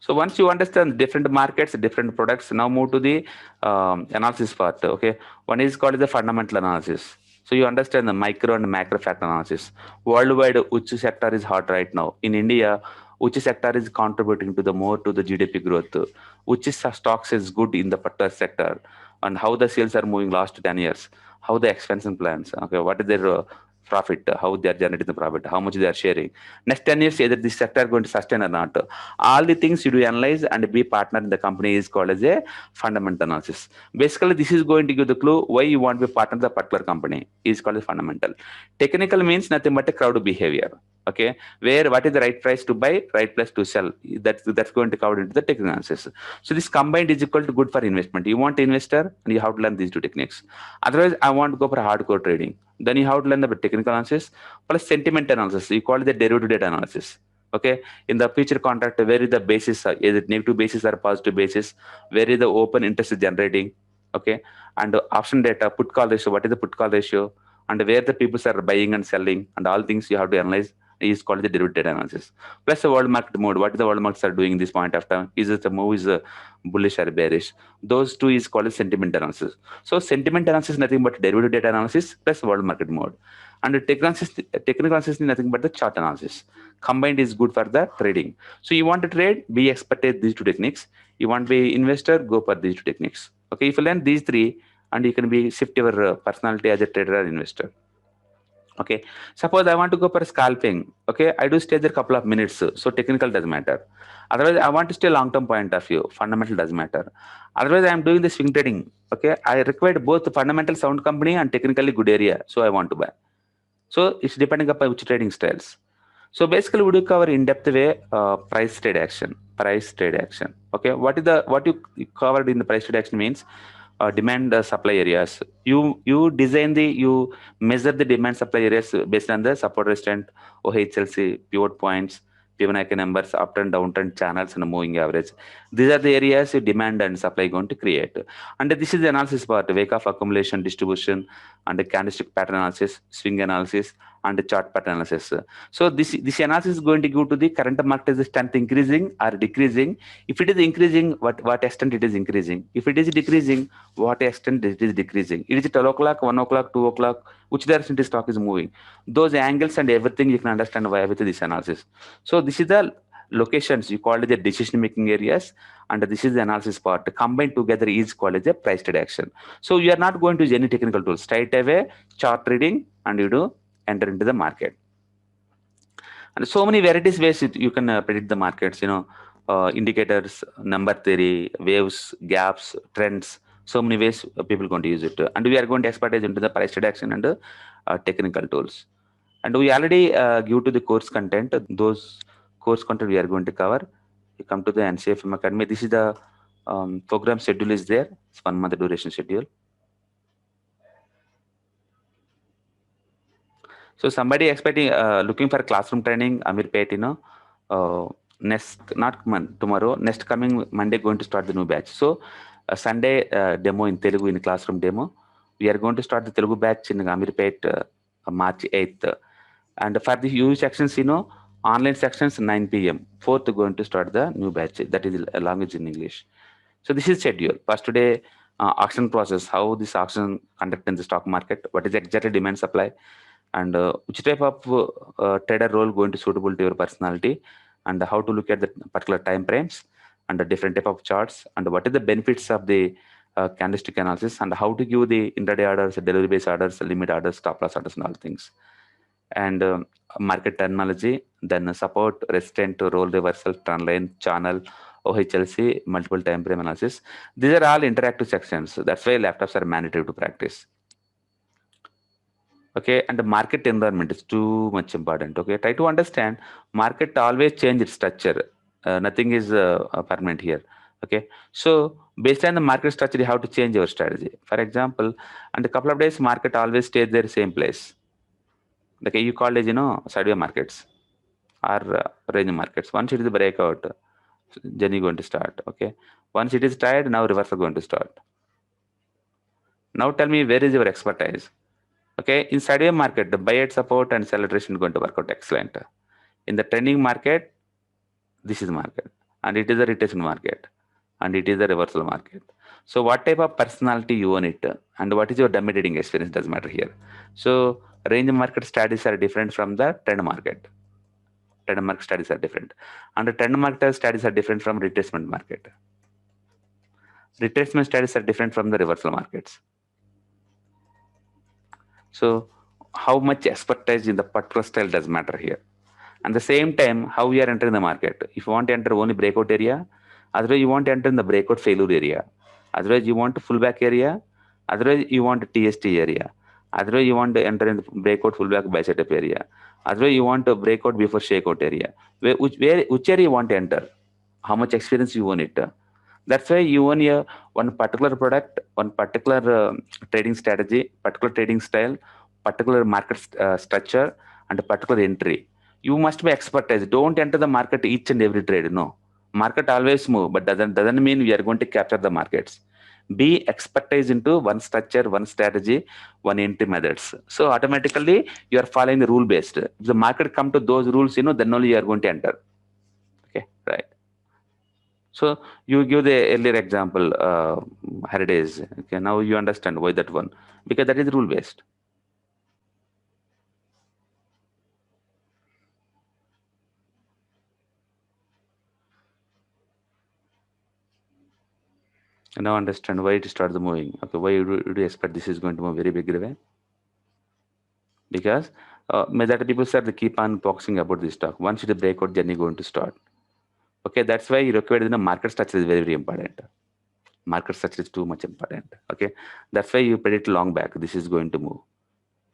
So once you understand different markets, different products, now move to the analysis part. Okay, one is called the fundamental analysis. So you understand the micro and macro factor analysis. Worldwide, which sector is hot right now? In India, which sector is contributing to the more to the GDP growth? Which stocks is good in the particular sector? And how the sales are moving last 10 years? How the expansion plans? Okay, what is their profit? How they are generating the profit? How much they are sharing? Next 10 years, either this sector going to sustain or not. All the things you do analyze and be partner in the company is called as a fundamental analysis. Basically, this is going to give the clue why you want to be partner in the particular company is called as fundamental. Technical means nothing but a crowd behavior. Okay, where what is the right price to buy, right price to sell. That's going to cover into the technical analysis. So this combined is equal to good for investment. You want investor and you have to learn these 2 techniques. Otherwise, I want to go for hardcore trading. Then you have to learn the technical analysis plus sentiment analysis. You call it the derivative data analysis. Okay, in the future contract, where is the basis? Is it negative basis or positive basis? Where is the open interest generating? Okay, and the option data, put call ratio. What is the put call ratio? And where the people are buying and selling, and all things you have to analyze is called the derivative data analysis. Plus the world market mode. What is the world markets are doing in this point of time? Is it the move is bullish or bearish? Those 2 is called sentiment analysis. So sentiment analysis is nothing but derivative data analysis plus world market mode. And the technical analysis is nothing but the chart analysis. Combined is good for the trading. So you want to trade, be expert at these 2 techniques. You want to be investor, go for these 2 techniques. Okay, if you learn these 3, and you can be shift your personality as a trader or investor. Okay, suppose I want to go for scalping. Okay, I do stay there a couple of minutes, so technical doesn't matter. Otherwise, I want to stay long-term point of view. Fundamental doesn't matter. Otherwise, I am doing the swing trading. Okay, I require both fundamental sound company and technically good area, so I want to buy. So it's depending upon which trading styles. So basically, we do cover in-depth way price trade action. Price trade action. Okay, what you covered in the price trade action means. Demand supply areas. You measure the demand supply areas based on the support resistance, OHLC, pivot points, Fibonacci numbers, up and downtrend channels, and moving average. These are the areas demand and supply going to create. And this is the analysis part: wake of accumulation, distribution, and the candlestick pattern analysis, swing analysis, and the chart pattern analysis. So this analysis is going to give to the current market strength increasing or decreasing. If it is increasing, what extent it is increasing. If it is decreasing, what extent it is decreasing. It is 12 o'clock, 1 o'clock, 2 o'clock, which direction the stock is moving. Those angles and everything you can understand via with this analysis. So this is the locations you call it the decision making areas, and this is the analysis part. Combined together is called as a price trade action. So you are not going to use any technical tools. Straight away chart reading and you do enter into the market. And so many varieties ways you can predict the markets, indicators, number theory, waves, gaps, trends. So many ways people are going to use it. And we are going to expertise into the price trade action and technical tools. And we already give to the course content. Those course content we are going to cover. You come to the NCFM Academy. This is the program schedule is there. It's 1 month duration schedule. So somebody expecting looking for classroom training, Amirpet, next not month tomorrow, next coming Monday going to start the new batch. So Sunday demo in Telugu in classroom demo. We are going to start the Telugu batch in Amirpet March 8th. And for the huge sections, online sections 9 p.m. 4th going to start the new batch. That is language in English. So this is schedule. First today auction process, how this auction conduct in the stock market, what is exactly demand supply, and which type of trader role going to suitable to your personality, and how to look at the particular time frames and the different type of charts, and what are the benefits of the candlestick analysis, and how to give the intraday orders, delivery based orders, limit orders, stop loss orders, and all things. And market terminology, then support, resistance, roll reversal, trend line, channel, OHLC, multiple time frame analysis. These are all interactive sections. That's why laptops are mandatory to practice. Okay, and the market environment is too much important. Okay, try to understand market always change its structure. Nothing is permanent here. Okay, so based on the market structure, you have to change your strategy. For example, and a couple of days, market always stays there same place. Okay, you call it sideway markets or range markets. Once it is a breakout, journey going to start. Okay, once it is tired, now reversal going to start. Now tell me, where is your expertise? Okay, in sideway market, the buy at support and sell at resistance is going to work out excellent. In the trending market, this is the market, and it is a retracement market, and it is a reversal market. So what type of personality you own it, and what is your dummy trading experience does matter here. So range market strategies are different from the trend market. Trend market strategies are different, and the trend market strategies are different from retracement market. Retracement strategies are different from the reversal markets. So how much expertise in the particular style does matter here. And the same time, how we are entering the market. If you want to enter only breakout area, otherwise you want to enter in the breakout failure area. Otherwise you want to fullback area. Otherwise you want a TST area. Otherwise you want to enter in the breakout fullback buy setup area. Otherwise you want to breakout before shakeout area. Which area you want to enter? How much experience you own it? That's why you own one particular product, one particular trading strategy, particular trading style, particular market structure, and a particular entry. You must be expertise. Don't enter the market each and every trade. No, market always move, but doesn't mean we are going to capture the markets. Be expertise into one structure, one strategy, one entry methods. So automatically you are following the rule based. If the market come to those rules, then only you are going to enter. Okay, right. So you give the earlier example, heritage. Okay, now you understand why that one, because that is rule based. You now understand why it starts moving. Okay, why do you expect this is going to move very big way? Because that people start to keep on focusing about this stock. Once the breakout journey going to start. Okay, that's why you require the market structure is very, very important. Market structure is too much important. Okay, that's why you predict long back. This is going to move.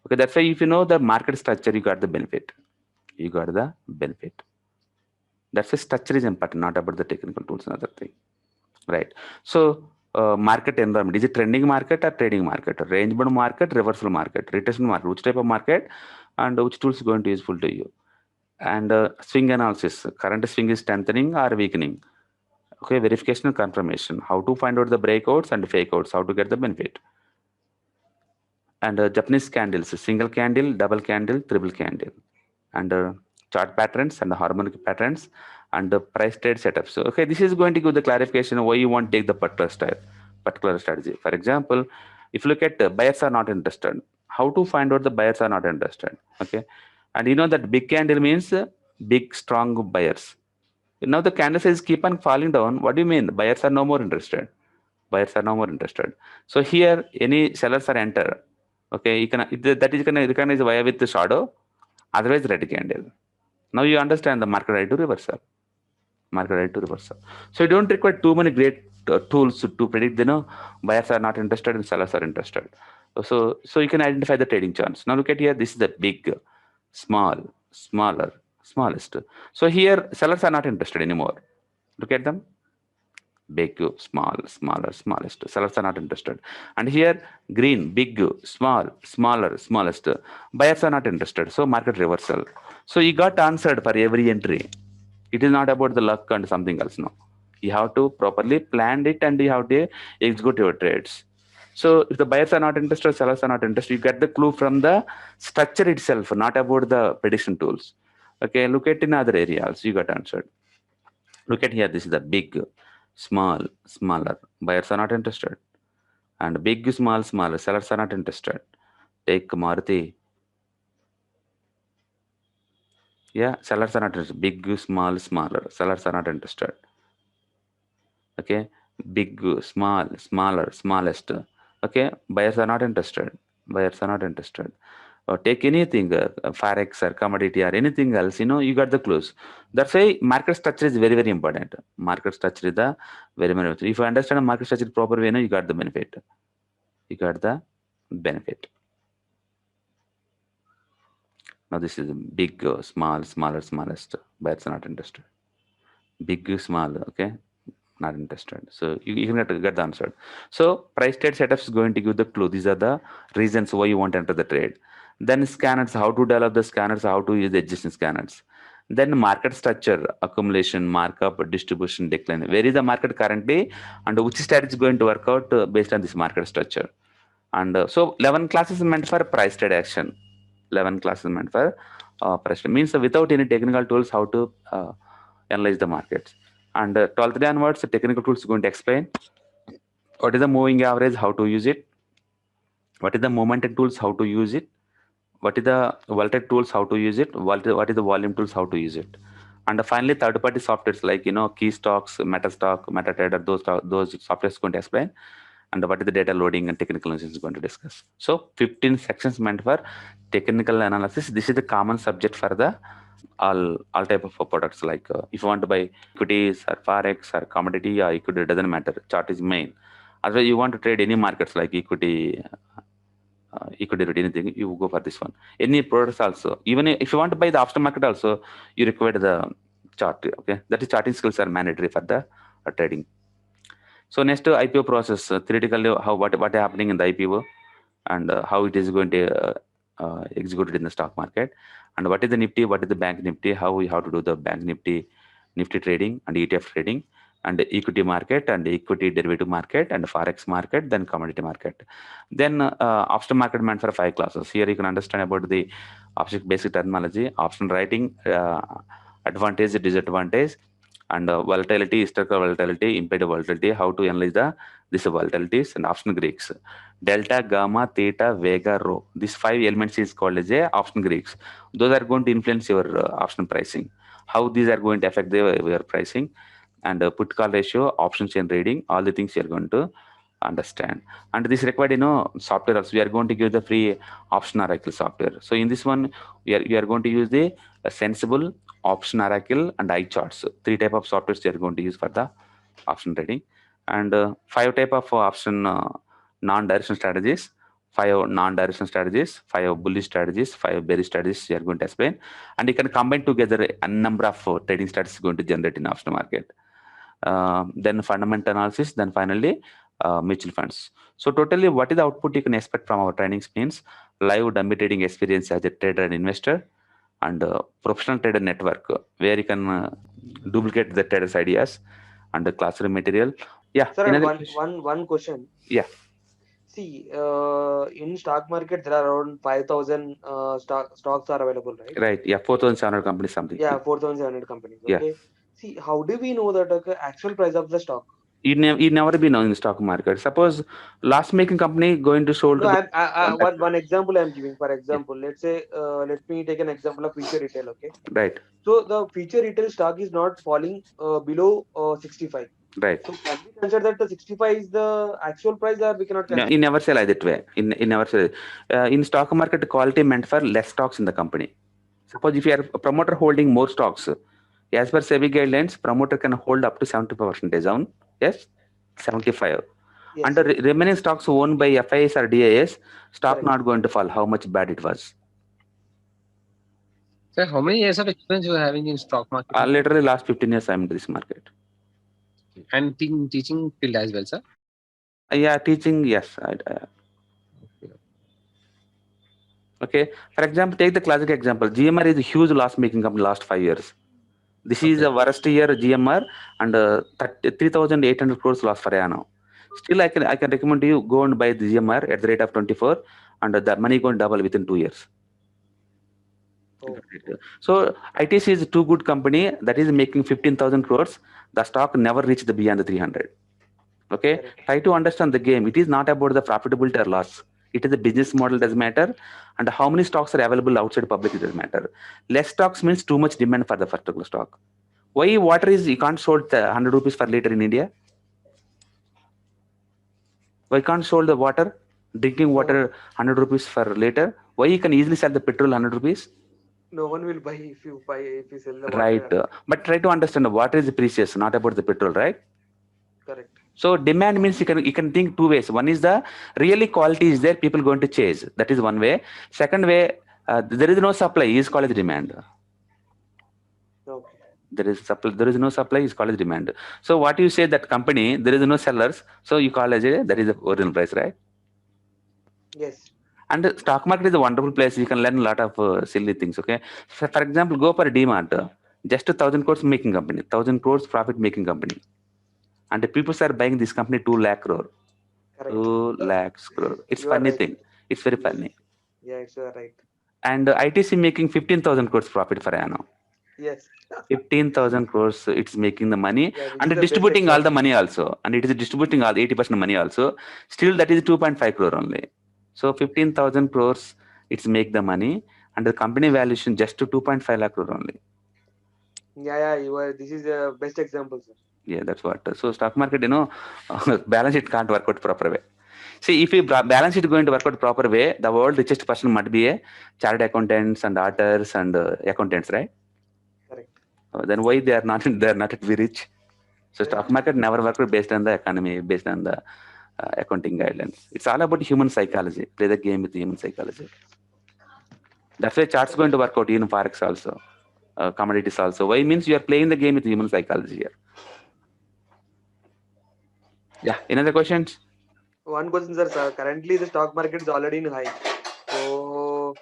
Okay, that's why if you know the market structure, you got the benefit. You got the benefit. That's why structure is important, not about the technical tools and other thing. Right. So market environment, is it trending market or trading market, range bound market, reversal market, retracement market, which type of market, and which tools is going to be useful to you. And swing analysis, current swing is strengthening or weakening. Okay, verification and confirmation, how to find out the breakouts and fake outs, how to get the benefit. and Japanese candles, single candle, double candle, triple candle, and chart patterns and harmonic patterns and price trade setups. So, okay, this is going to give the clarification of why you want to take the particular strategy. For example, if you look at buyers are not interested, how to find out the buyers are not interested? Okay, and you know that big candle means big strong buyers. Now the candle size keep on falling down. What do you mean? Buyers are no more interested. Buyers are no more interested. So here any sellers are enter. Okay, you can that is going to recognize via with the shadow, otherwise red candle. Now you understand the market right to reversal. Market right to reversal. So you don't require too many great tools to predict. You know, buyers are not interested and sellers are interested. So you can identify the trading chance. Now look at here. This is the big, small, smaller, smallest. So here sellers are not interested anymore. Look at them. Big, small, smaller, smallest. Sellers are not interested. And here green, big, small, smaller, smallest. Buyers are not interested. So market reversal. So you got answered for every entry. It is not about the luck and something else. No, you have to properly plan it and you have to execute your trades. So if the buyers are not interested, sellers are not interested, you get the clue from the structure itself, not about the prediction tools. Okay, look at in other areas, you got answered. Look at here, this is the big, small, smaller. Buyers are not interested. And big, small, smaller. Sellers are not interested. Take Maruti. Yeah, sellers are not interested. Big, small, smaller. Sellers are not interested. Okay, big, small, smaller, smallest. Okay, buyers are not interested. Buyers are not interested. Or take anything, forex or commodity or anything else, you know, you got the clues. That's why market structure is very, very important. Market structure is the very, very important. If you understand the market structure proper way, you got the benefit. You got the benefit. Now this is big, small, smaller, smallest. Buyers are not interested. Big, small, okay, not interested. So you can get the answer. So price trade setup is going to give the clue. These are the reasons why you want to enter the trade. Then scanners, how to develop the scanners, how to use the existing scanners. Then market structure, accumulation, markup, distribution, decline. Where is the market currently and which strategy is going to work out based on this market structure. And so 11 classes meant for price trade action. 11 classes meant for price trade. Means without any technical tools, how to analyze the markets. And 12th day onwards, the technical tools is going to explain what is the moving average, how to use it, what is the momentum tools, how to use it, what is the volatile tools, how to use it, what is the volume tools, how to use it. And finally, third-party softwares like, you know, Keystocks, MetaStock, MetaTrader, those softwares going to explain. And what is the data loading and technical analysis is going to discuss. So 15 sections meant for technical analysis. This is the common subject for the all type of products. Like if you want to buy equities or forex or commodity or equity, it doesn't matter. Chart is main. Otherwise, you want to trade any markets like equity, anything, you go for this one. Any products also. Even if you want to buy the option market also, you require the chart. Okay, that is charting skills are mandatory for the trading. So next IPO process, theoretically what happening in the IPO and how it is going to executed in the stock market, and what is the Nifty, what is the bank Nifty, how we have to do the bank Nifty trading and ETF trading, and the equity market and the equity derivative market and the forex market, then commodity market. Then option market meant for 5 classes. Here you can understand about the option basic terminology, option writing, advantage, disadvantage, and volatility, historical volatility, implied volatility, how to analyze this volatilities, and option Greeks. Delta, gamma, theta, vega, rho. These 5 elements is called as a option Greeks. Those are going to influence your option pricing. How these are going to affect your pricing, and put call ratio, option chain reading, all the things you are going to understand. And this required, you know, software also. We are going to give the free option oracle software. So in this one, we are going to use the Sensible, option oracle, and iCharts. 3 type of softwares we are going to use for the option trading, and 5 type of option non-direction strategies, 5 non-direction strategies, 5 bullish strategies, 5 bearish strategies we are going to explain, and you can combine together a number of trading strategies going to generate in option market. Then fundamental analysis, then finally mutual funds. So totally, what is the output you can expect from our trainings means live dummy trading experience as a trader and investor, and professional trader network where you can duplicate the traders' ideas, and the classroom material. Yeah. Sir, one question. Yeah. See, in stock market there are around 5,000 stocks are available, right? Right. Yeah, 4,700 companies something. Yeah, 4,700 companies. Yeah. Okay. See, how do we know that actual price of the stock? You never be known in the stock market. Suppose loss making company going to sold No, to the one example I'm giving. For example, let's say, let me take an example of future retail. Okay. right, So the future retail stock is not falling below 65. right. So can we consider that the 65 is the actual price, or we cannot No, consider? you never sell like that way. In never sell. In stock market, quality meant for less stocks in the company. Suppose if you are a promoter holding more stocks, as per SEBI guidelines, promoter can hold up to 75% down. Yes, 75. Yes. And the remaining stocks owned by FIS or DIS, stock Correct. not going to fall. How much bad it was. Sir, how many years of experience you are having in stock market Literally last 15 years I'm in this market. and teaching field as well, sir? Yeah, teaching, yes. Okay. For example, take the classic example. GMR is a huge loss-making company last 5 years. This is the worst year GMR and 3,800 crores loss for annum. Still, I can recommend you go and buy the GMR at the rate of 24, and the money going double within 2 years. Oh. So ITC is a too good company that is making 15,000 crores. The stock never reached the beyond the 300. Okay, Correct. try to understand the game. It is not about the profitability or loss. It is the business model doesn't matter, and how many stocks are available outside public it doesn't matter. Less stocks means too much demand for the particular stock. Why water is you can't sold 100 rupees per liter in India? Why can't sold the water, drinking water 100 rupees per liter? Why you can easily sell the petrol 100 rupees? No one will buy if you sell the water. Right, but try to understand the water is precious, not about the petrol, right? Correct. So demand means you can think two ways. One is the really quality is there, people going to chase. That is one way. Second way, there is no supply, is called as demand. Okay. There is no supply, is called as demand. So what you say that company, there is no sellers, so you call as that is the original price, right? Yes. And the stock market is a wonderful place. You can learn a lot of silly things. Okay. So for example, go for a DMart, just 1,000 crores making company, 1,000 crores profit making company. And the people are buying this company 2 lakh crore. Correct. 2 lakhs crore. It's You are funny right. thing. It's very funny. Yeah, it's right. And ITC making 15,000 crores profit per annum. Yes. 15,000 crores, it's making the money, Yeah, this and is the distributing best all the money also. And it is distributing all 80% money also. Still, that is 2.5 crore only. So 15,000 crores, it's make the money, and the company valuation just to 2.5 lakh crore only. Yeah, you are. This is the best example, sir. Yeah, that's what. So stock market, balance sheet can't work out proper way. See, if you balance sheet going to work out proper way, the world richest person might be a chartered accountants and auditors and accountants, right? Correct. Then why they are not very rich? So stock market never worked based on the economy, based on the accounting guidelines. It's all about human psychology. Play the game with human psychology. That's why charts going to work out in forex also, commodities also. Why means you are playing the game with human psychology here. Yeah. Any other questions? One question, sir. Currently, the stock market is already in high. So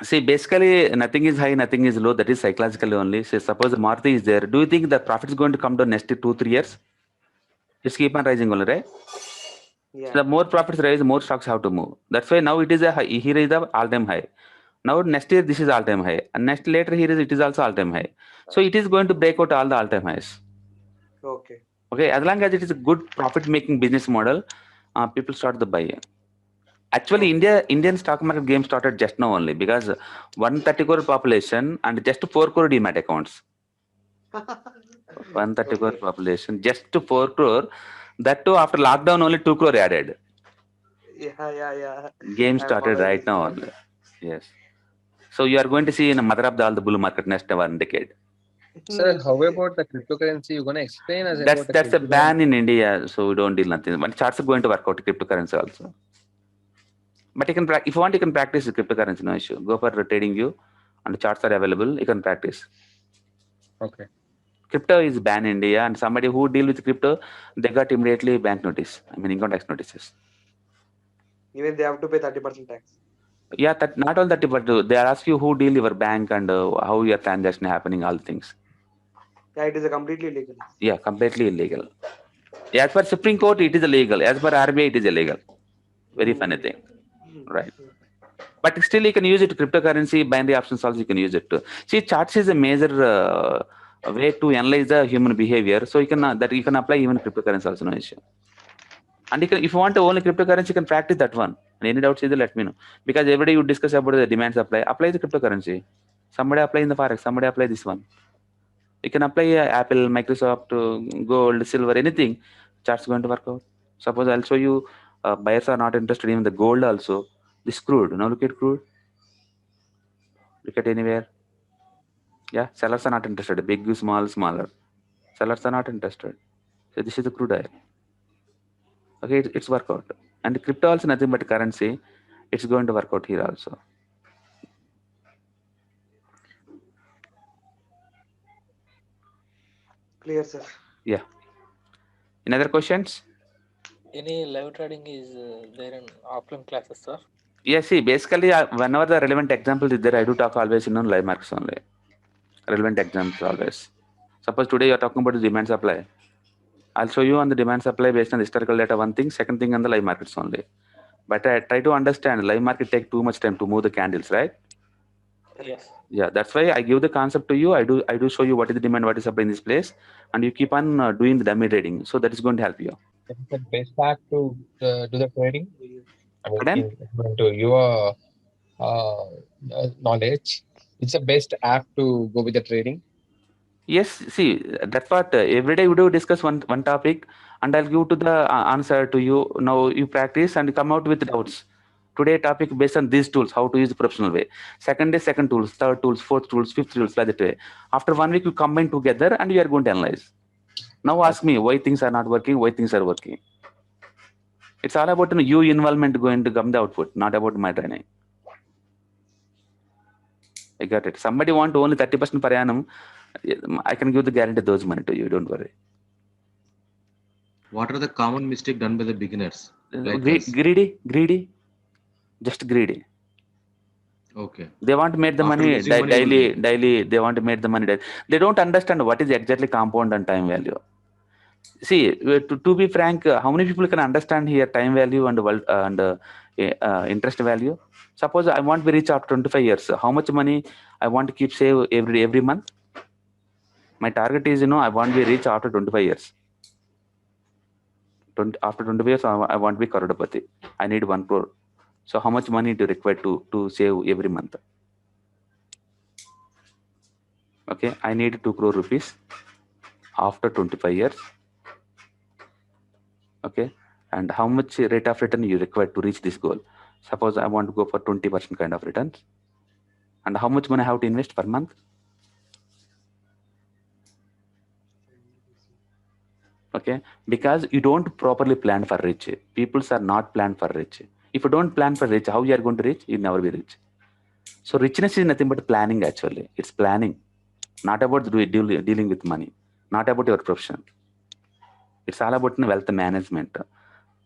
See, basically, nothing is high, nothing is low. That is psychologically only. So suppose the Maruti is there. Do you think the profit is going to come down next 2-3 years? It's keep on rising only, right? yeah. So the more profits rise, more stocks have to move. That's why now it is a high. Here is the all-time high. Now next year this is all-time high, and next later here it is also all-time high. So it is going to break out all the all-time highs. Okay. Okay, as long as it is a good profit-making business model, people start the buy. Actually, Indian stock market game started just now only because 130 crore population and just 4 crore demat accounts. 130 crore population, just 4 crore. That too after lockdown only 2 crore added. Yeah. Game I'm started following right this now one. only. Yes. So you are going to see in a mother of all the bull market next 1 decade. Sir, how about the cryptocurrency? You're gonna explain us That's about the a ban in India, so we don't deal nothing. But charts are going to work out cryptocurrency also. But you can if you want, you can practice cryptocurrency, no issue. Go for trading view, and the charts are available. You can practice. Okay. Crypto is banned in India, and somebody who deal with crypto, they got immediately bank notice. I mean, income tax notices. Even they have to pay 30% tax. Yeah, that not all that, but they ask you who deal your bank and how your transaction happening, all things. Yeah, it is a completely illegal. Yeah, completely illegal. As per Supreme Court, it is illegal. As per RBI, it is illegal. Very funny thing. Right. But still, you can use it. Cryptocurrency, binary options also you can use it too. See, charts is a major way to analyze the human behavior. So you can apply even cryptocurrency also, no issue. And you can, if you want to only cryptocurrency, you can practice that one. And any doubts, either let me know. Because every day you discuss about the demand supply. Apply the cryptocurrency. Somebody apply in the forex. Somebody apply this one. You can apply Apple, Microsoft, gold, silver, anything. Charts going to work out. Suppose I'll show you buyers are not interested in the gold also. This crude. Now look at crude. Look at anywhere. Yeah, sellers are not interested. Big, small, smaller. Sellers are not interested. So this is the crude oil. Okay, it's work out. And crypto also nothing but currency. It's going to work out here also. Clear, sir. Yeah. Any other questions? Any live trading is there in offline classes, sir? Yeah, see, basically, whenever the relevant example is there, I do talk always in live markets only. Relevant examples always. Suppose today you're talking about the demand supply. I'll show you on the demand supply based on historical data, one thing. Second thing on the live markets only. But I try to understand live market take too much time to move the candles, right? Yes. Yeah, that's why I give the concept to you. I do show you what is the demand, what is supply in this place, and you keep on doing the dummy trading. So that is going to help you. It's the best app to do the trading. Pardon? To your knowledge, it's the best app to go with the trading. Yes, see, that's what every day we do discuss one topic, and I'll give to the answer to you. Now you practice and come out with doubts. Today topic based on these tools, how to use the professional way. Second day, second tools, third tools, fourth tools, fifth tools, like that way. After 1 week, you combine together and you are going to analyze. Now ask me why things are not working, why things are working. It's all about you involvement going to come the output, not about my training. I got it. Somebody want only 30% per annum. I can give the guarantee those money to you. Don't worry. What are the common mistakes done by the beginners? Like us? Greedy. Just greedy. Okay. They want to make the After money losing money daily. They want to make the money daily. They don't understand what is exactly compound and time value. See, to be frank, how many people can understand here time value and interest value? Suppose I want to reach after 25 years. How much money I want to keep save every month? My target is, I want to reach after 25 years. After 25 years, I want to be Karodapati. I need 1 crore. So how much money do you require to save every month? Okay, I need 2 crore rupees after 25 years. Okay, and how much rate of return you require to reach this goal? Suppose I want to go for 20% kind of returns. And how much money I have to invest per month? Okay, because you don't properly plan for rich. People are not planned for rich. If you don't plan for rich, how you are going to reach? You'll never be rich. So richness is nothing but planning actually. It's planning, not about dealing with money, not about your profession. It's all about wealth management.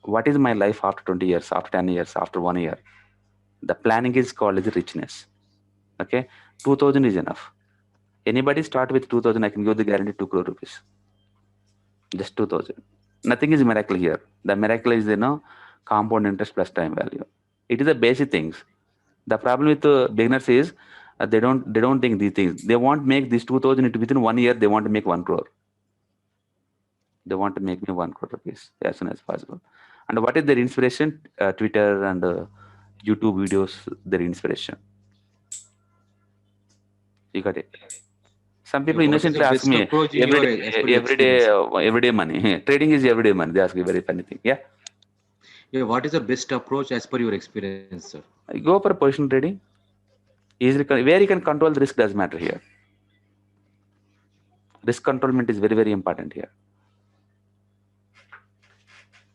What is my life after 20 years, after 10 years, after 1 year? The planning is called as richness. Okay, 2,000 is enough. Anybody start with 2,000, I can give the guarantee 2 crore rupees. Just 2,000. Nothing is miracle here. The miracle is, compound interest plus time value. It is the basic things. The problem with beginners is they don't think these things. They want to make this 2,000 into within 1 year. They want to make 1 crore. They want to make me 1 crore rupees as soon as possible. And what is their inspiration? Twitter and YouTube videos. Their inspiration. You got it. Some people innocently ask me everyday money. Trading is everyday money. They ask me very funny thing. Yeah. Yeah. What is the best approach as per your experience, sir? Go for position trading. Easily, where you can control the risk does matter here. Risk controlment is very, very important here.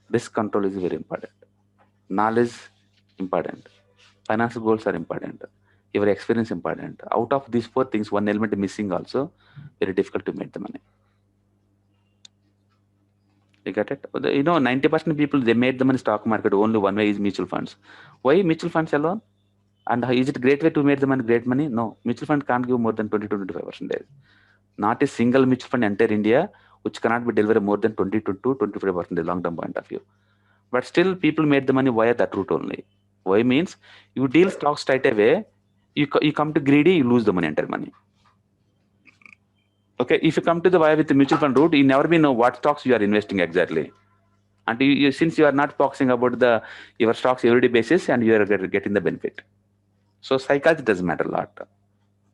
Risk control is very important. Knowledge important. Financial goals are important. Your experience important. Out of these 4 things, one element is missing also. Very difficult to make the money. You get it? 90% people, they made the money stock market. Only one way is mutual funds. Why mutual funds alone? And is it a great way to make the money, great money? No. Mutual fund can't give more than 20 to 25%. Not a single mutual fund enter India which cannot be delivered more than 20 to 25% long-term point of view. But still, people made the money via that route only. Why means you deal stocks straight away, you come to greedy, you lose the money, entire money. Okay, if you come to the via with the mutual fund route, you never be know what stocks you are investing exactly. And since you are not focusing about your stocks everyday basis, and you are getting the benefit. So psychology does matter a lot.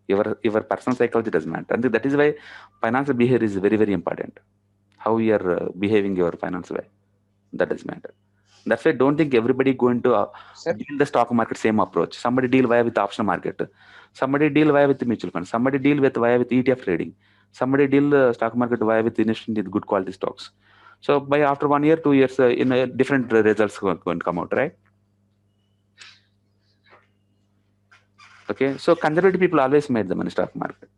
Your personal psychology does matter. And that is why financial behavior is very, very important. How you are behaving your finance way. That does matter. That's why don't think everybody going to deal the stock market same approach. Somebody deal via with the optional market. Somebody deal via with the mutual fund. Somebody deal via with ETF trading. Somebody deal the stock market via with investing in good quality stocks. So by after 1 year, 2 years, different results going to come out, right? Okay, so conservative people always made the money stock market.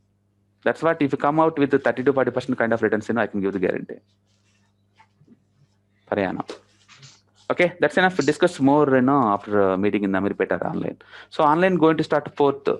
That's what if you come out with the 30 to 40% kind of returns, I can give the guarantee. Per annum. Okay, that's enough. Discuss more, after meeting in Amirpeta online. So online going to start 4th.